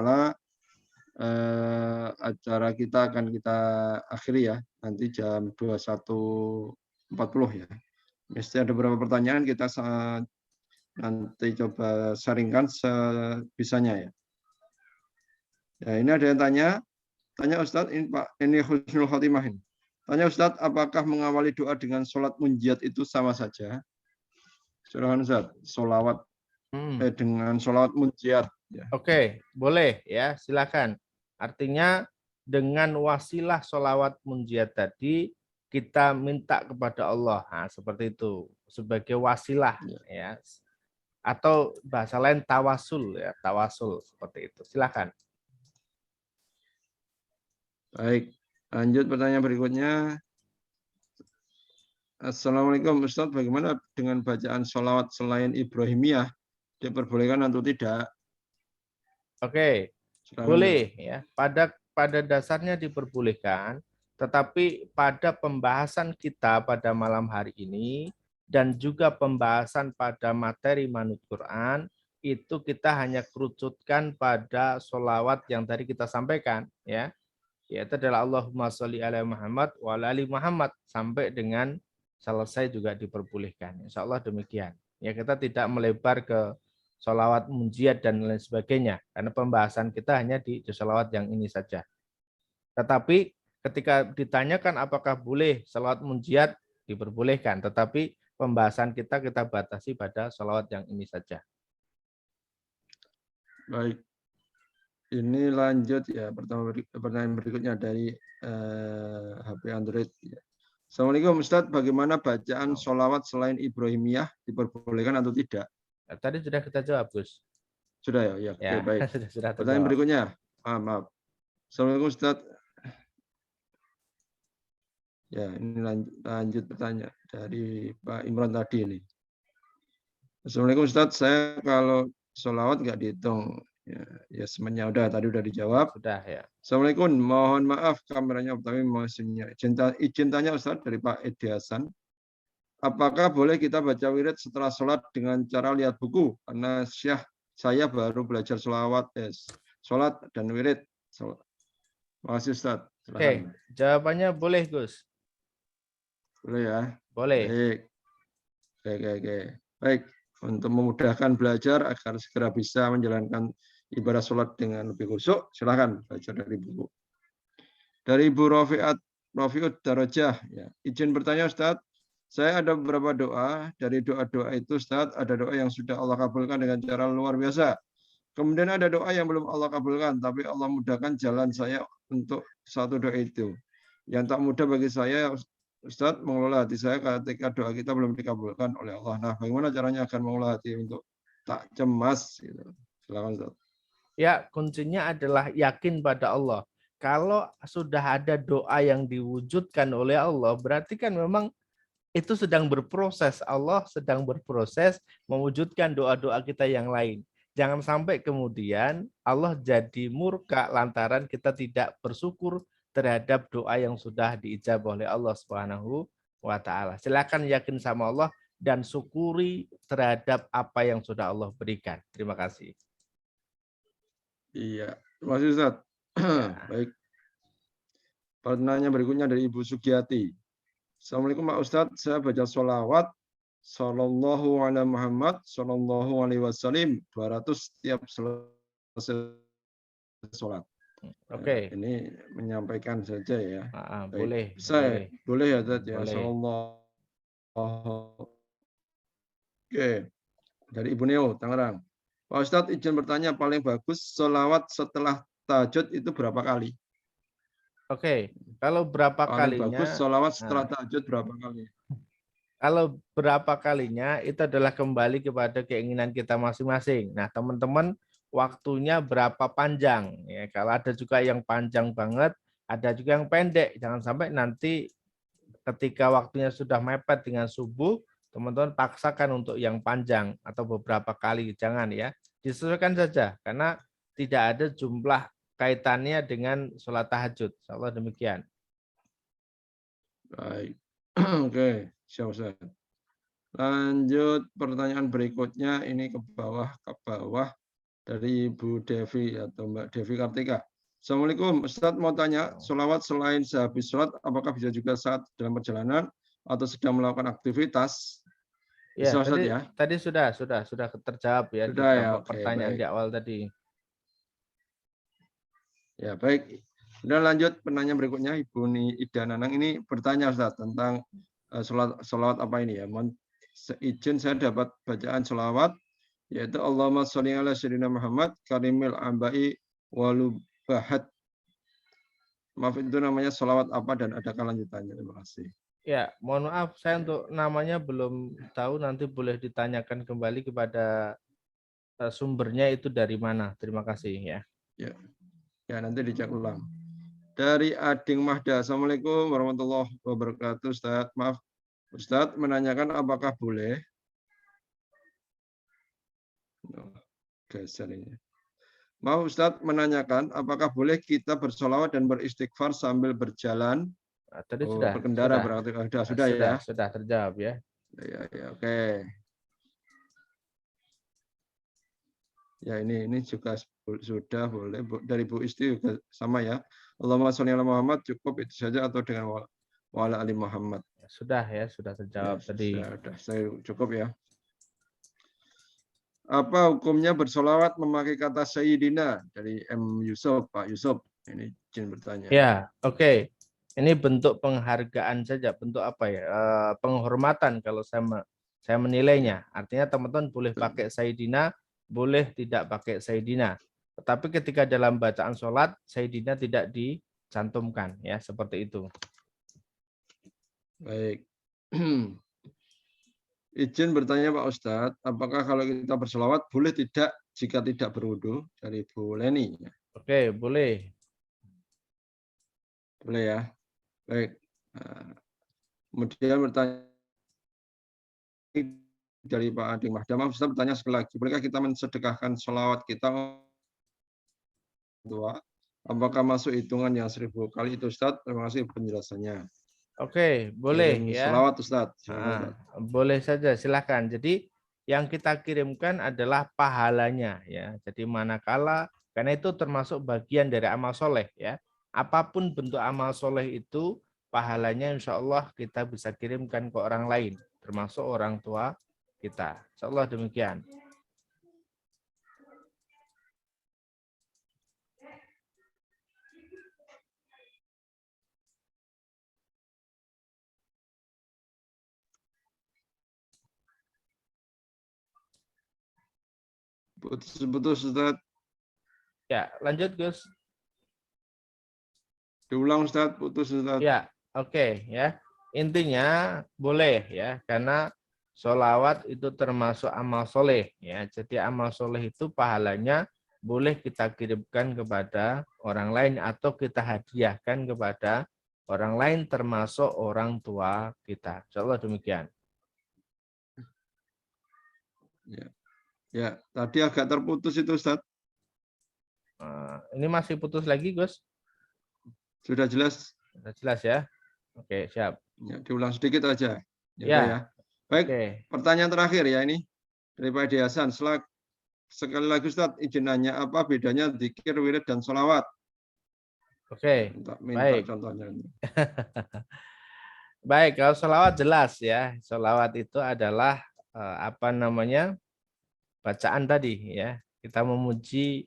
acara kita akan kita akhiri ya, nanti jam 21.40 ya. Mesti ada beberapa pertanyaan, kita nanti coba sharingkan sebisanya ya. Ya, ini ada yang tanya, Tanya Ustadz, ini Pak, ini Husnul Khotimah ini. Tanya Ustadz, apakah mengawali doa dengan sholat munjiat itu sama saja? Silakan Ustadz, sholawat dengan sholawat munjiat. Ya. Oke, boleh ya, silakan. Artinya dengan wasilah sholawat munjiat tadi kita minta kepada Allah, nah, seperti itu sebagai wasilah ya. Atau bahasa lain tawasul ya, tawasul seperti itu. Silakan. Baik, lanjut pertanyaan berikutnya. Assalamualaikum Ustadz, bagaimana dengan bacaan sholawat selain Ibrahimiyah? Diperbolehkan atau tidak? Oke, boleh ya. Pada dasarnya diperbolehkan, tetapi pada pembahasan kita pada malam hari ini dan juga pembahasan pada materi Manut Quran itu kita hanya kerucutkan pada sholawat yang tadi kita sampaikan ya. Yaitu adalah Allahumma sholli ala Muhammad wa ala ali Muhammad sampai dengan selesai juga diperbolehkan. Insya Allah demikian. Ya, kita tidak melebar ke sholawat munjiat dan lain sebagainya karena pembahasan kita hanya di sholawat yang ini saja. Tetapi ketika ditanyakan apakah boleh sholawat munjiat, diperbolehkan. Tetapi pembahasan kita batasi pada sholawat yang ini saja. Baik. Ini lanjut ya, pertanyaan berikutnya dari HP Android. Ya. Assalamualaikum Ustadz, bagaimana bacaan sholawat selain Ibrahimiyah, diperbolehkan atau tidak? Nah, tadi sudah kita jawab, Gus. Sudah ya? Ya, oke, baik. sudah Pertanyaan berikutnya. Maaf. Assalamualaikum Ustadz. Ya, ini lanjut pertanyaan dari Pak Imran tadi ini. Assalamualaikum Ustadz, saya kalau sholawat nggak dihitung. Ya semuanya tadi udah dijawab. Sudah ya. Assalamualaikum, mohon maaf kameranya tapi maksudnya izin tanya Ustaz dari Pak Edi Hasan. Apakah boleh kita baca wirid setelah sholat dengan cara lihat buku? Karena saya baru belajar sholat dan wirid. Terima kasih Ustaz. Oke, jawabannya boleh Gus. Boleh ya? Boleh. Baik. Baik, untuk memudahkan belajar agar segera bisa menjalankan ibadah sholat dengan lebih khusyuk, silakan baca dari buku. Dari Ibu Rafiut Darajah, ya. Izin bertanya Ustadz, saya ada beberapa doa, dari doa-doa itu Ustadz, ada doa yang sudah Allah kabulkan dengan cara luar biasa. Kemudian ada doa yang belum Allah kabulkan, tapi Allah mudahkan jalan saya untuk satu doa itu. Yang tak mudah bagi saya, Ustadz, mengelola hati saya ketika doa kita belum dikabulkan oleh Allah. Nah, bagaimana caranya agar mengelola hati untuk tak cemas? Gitu. Silakan Ustadz. Ya, kuncinya adalah yakin pada Allah. Kalau sudah ada doa yang diwujudkan oleh Allah, berarti kan memang itu sedang berproses. Allah sedang berproses mewujudkan doa-doa kita yang lain. Jangan sampai kemudian Allah jadi murka lantaran kita tidak bersyukur terhadap doa yang sudah diijabah oleh Allah Subhanahu wa taala. Silakan yakin sama Allah dan syukuri terhadap apa yang sudah Allah berikan. Terima kasih. Iya, terima kasih Ustaz. Baik. Pertanyaan berikutnya dari Ibu Sugiyati. Assalamualaikum Pak Ustadz, saya baca sholawat Sallallahu alaihi Muhammad Sallallahu alaihi wasallam 200 setiap selesai sholat. Oke. Ini menyampaikan saja ya. Boleh. Boleh ya Ustadz ya. Sallallahu. Oke. Dari Ibu Neo, Tangerang. Pak Ustadz izin bertanya, paling bagus sholawat setelah tahajud itu berapa kali? Oke, kalau berapa paling kalinya? Bagus sholawat setelah tahajud berapa kali? Kalau berapa kalinya itu adalah kembali kepada keinginan kita masing-masing. Nah, teman-teman waktunya berapa panjang? Ya, kalau ada juga yang panjang banget, ada juga yang pendek. Jangan sampai nanti ketika waktunya sudah mepet dengan subuh, teman-teman paksakan untuk yang panjang atau beberapa kali. Jangan ya, disesuaikan saja karena tidak ada jumlah kaitannya dengan sholat tahajud. Insyaallah demikian. Baik. Oke, siap Ustaz. Lanjut pertanyaan berikutnya ini ke bawah dari Ibu Devi atau Mbak Devi Kartika. Assalamualaikum, Ustaz mau tanya, sholawat selain sehabis sholat, apakah bisa juga saat dalam perjalanan atau sedang melakukan aktivitas? Ya, tadi sudah terjawab ya sudah, di pertanyaan baik. di awal tadi. Ya baik, Kemudian lanjut penanya berikutnya, Ibu Ida Nanang ini bertanya Ustaz tentang sholawat apa ini ya. Mohon izin saya dapat bacaan sholawat, yaitu Allahumma sholli ala sayyidina Muhammad karimil ambai walubahat. Maaf, itu namanya sholawat apa dan adakah lanjutannya? Terima kasih. Ya, mohon maaf saya untuk namanya belum tahu, nanti boleh ditanyakan kembali kepada sumbernya itu dari mana. Terima kasih ya. Ya, nanti dicek ulang. Dari Ading Mahda, Assalamualaikum warahmatullahi wabarakatuh. Ustaz, maaf, Ustaz menanyakan apakah boleh geser ini. Maaf Ustaz menanyakan apakah boleh kita bersolawat dan beristighfar sambil berjalan? Tadi sudah berkendara berarti sudah ya. Sudah terjawab ya. Ya, oke. Ya, ini juga sudah boleh dari Bu Isti juga sama ya. Allahumma sholli ala Muhammad, cukup itu saja atau dengan wala ali Muhammad. Sudah ya, sudah terjawab ya, tadi. Sudah, saya cukup ya. Apa hukumnya bersolawat memakai kata Sayyidina dari M. Yusuf, Pak Yusuf? Ini izin bertanya. Ya, oke. Ini bentuk penghargaan saja, bentuk apa ya? Penghormatan kalau saya menilainya. Artinya teman-teman boleh pakai Sayyidina, boleh tidak pakai Sayyidina. Tetapi ketika dalam bacaan sholat, Sayyidina tidak dicantumkan, ya seperti itu. Baik. Izin bertanya Pak Ustadz, apakah kalau kita bersolawat boleh tidak jika tidak berwudu? Dari Bu Leni. Oke, boleh. Boleh ya. Baik. Kemudian bertanya dari Pak Ading Mahda, maaf Ustadz bertanya sekali lagi, bolehkah kita mensedekahkan sholawat kita tua? Apakah masuk hitungan yang 1000 kali itu Ustadz? Terima kasih penjelasannya. Oke, boleh ya. Sholawat Ustadz. Boleh saja, silakan. Jadi yang kita kirimkan adalah pahalanya ya. Jadi manakala, karena itu termasuk bagian dari amal soleh ya. Apapun bentuk amal soleh itu, pahalanya insya Allah kita bisa kirimkan ke orang lain, termasuk orang tua kita. Insya Allah demikian. Putus Ustaz. Ya, lanjut Gus. Diulang Ustaz, putus Ustaz. Ya, oke ya. Intinya boleh ya, karena sholawat itu termasuk amal soleh ya. Jadi amal soleh itu pahalanya boleh kita kirimkan kepada orang lain atau kita hadiahkan kepada orang lain termasuk orang tua kita. Insya Allah demikian. Ya, tadi agak terputus itu Ustaz. Ini masih putus lagi Gus? Sudah jelas? Sudah jelas ya. Oke, siap. Ya, diulang sedikit aja. Ya. Baik, pertanyaan terakhir ya ini dari Pak Edi Hasan. Sekali lagi Ustaz, izin nanya apa bedanya zikir, wirid, dan sholawat? Oke, minta baik. Contohnya. Baik, kalau sholawat jelas ya. Sholawat itu adalah bacaan tadi ya. Kita memuji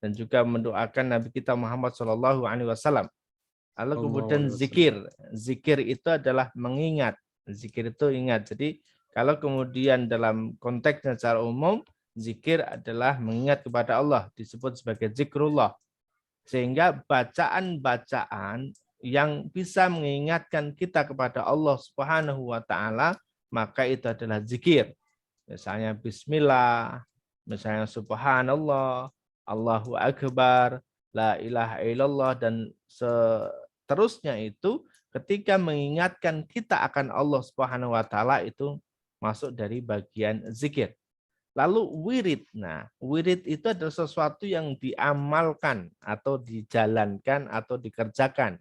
dan juga mendoakan Nabi kita Muhammad SAW. Lalu kemudian zikir itu adalah mengingat. Zikir itu ingat. Jadi kalau kemudian dalam konteksnya secara umum, zikir adalah mengingat kepada Allah, disebut sebagai zikrullah. Sehingga bacaan-bacaan yang bisa mengingatkan kita kepada Allah Subhanahu wa taala, maka itu adalah zikir. Misalnya bismillah, misalnya subhanallah, Allahu akbar, la ilaha illallah, dan seterusnya itu ketika mengingatkan kita akan Allah Subhanahu wa taala itu masuk dari bagian zikir. Lalu wirid. Nah, wirid itu adalah sesuatu yang diamalkan atau dijalankan atau dikerjakan.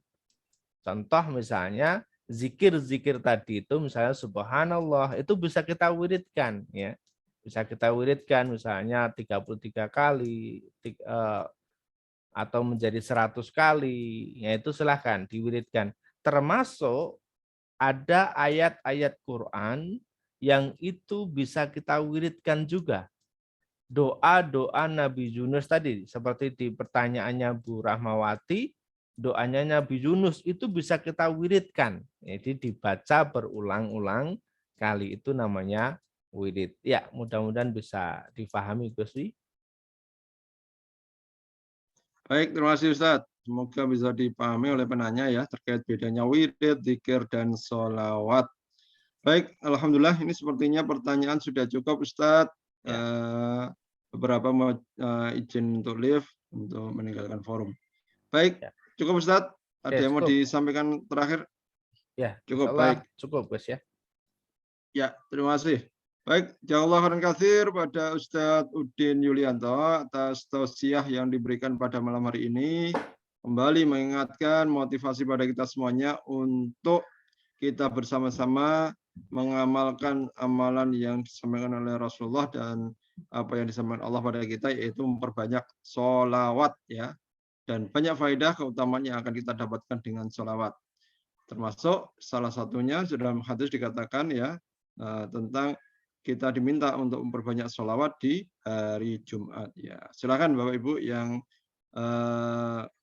Contoh misalnya zikir-zikir tadi itu misalnya subhanallah itu bisa kita wiridkan ya. Bisa kita wiridkan misalnya 33 kali atau menjadi 100 kali. Ya itu silahkan diwiridkan. Termasuk ada ayat-ayat Quran yang itu bisa kita wiridkan juga. Doa-doa Nabi Yunus tadi seperti di pertanyaannya Bu Rahmawati, doanya Nabi Yunus itu bisa kita wiridkan. Jadi dibaca berulang-ulang kali, itu namanya wirid. Ya, mudah-mudahan bisa difahami, Gus Wi. Baik, terima kasih Ustadz. Semoga bisa dipahami oleh penanya ya terkait bedanya wirid, zikir, dan sholawat. Baik, alhamdulillah ini sepertinya pertanyaan sudah cukup Ustadz. Ya. Beberapa mau izin untuk live untuk meninggalkan forum. Baik, ya. Cukup Ustadz. Ada yang mau disampaikan terakhir? Ya, cukup. Baik, cukup Gus ya. Ya, terima kasih. Baik, jazakallahu khairan katsir pada Ustadz Udin Yulianto atas tausiah yang diberikan pada malam hari ini. Kembali mengingatkan motivasi pada kita semuanya untuk kita bersama-sama mengamalkan amalan yang disampaikan oleh Rasulullah dan apa yang disampaikan Allah pada kita, yaitu memperbanyak sholawat ya. Dan banyak faedah keutamaan yang akan kita dapatkan dengan sholawat. Termasuk salah satunya sudah hadis dikatakan ya tentang kita diminta untuk memperbanyak sholawat di hari Jumat. Ya, silakan Bapak Ibu yang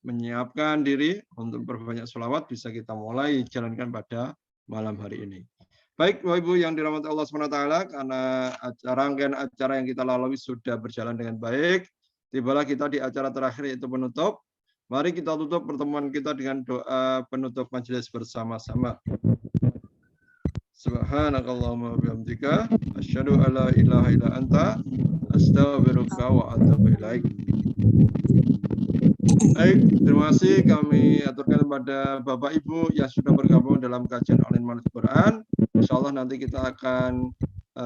menyiapkan diri untuk memperbanyak sholawat bisa kita mulai jalankan pada malam hari ini. Baik Bapak Ibu yang dirahmati Allah SWT, karena rangkaian acara yang kita lalui sudah berjalan dengan baik, tibalah kita di acara terakhir yaitu penutup. Mari kita tutup pertemuan kita dengan doa penutup majelis bersama-sama. Subhanakallahumma wabihamdika asyhadu alla ilaha illa anta astaghfiruka wa atubu ilaik. Baik, terima kasih kami aturkan kepada Bapak Ibu yang sudah bergabung dalam kajian online Manhajul Quran. Insyaallah nanti kita akan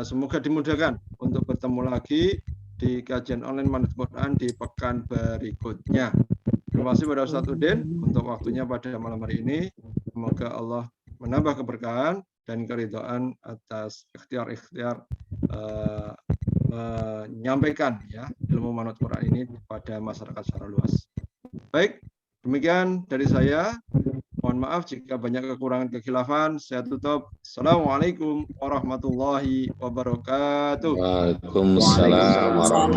semoga dimudahkan untuk bertemu lagi di kajian online Manhajul Quran di pekan berikutnya. Terima kasih pada Ustadz Udin untuk waktunya pada malam hari ini. Semoga Allah menambah keberkahan dan keridhaan atas ikhtiar-ikhtiar menyampaikan ya ilmu Manhajul Quran ini kepada masyarakat secara luas. Baik, demikian dari saya. Mohon maaf jika banyak kekurangan kekhilafan. Saya tutup. Assalamualaikum warahmatullahi wabarakatuh. Waalaikumsalam warahmatullahi wabarakatuh.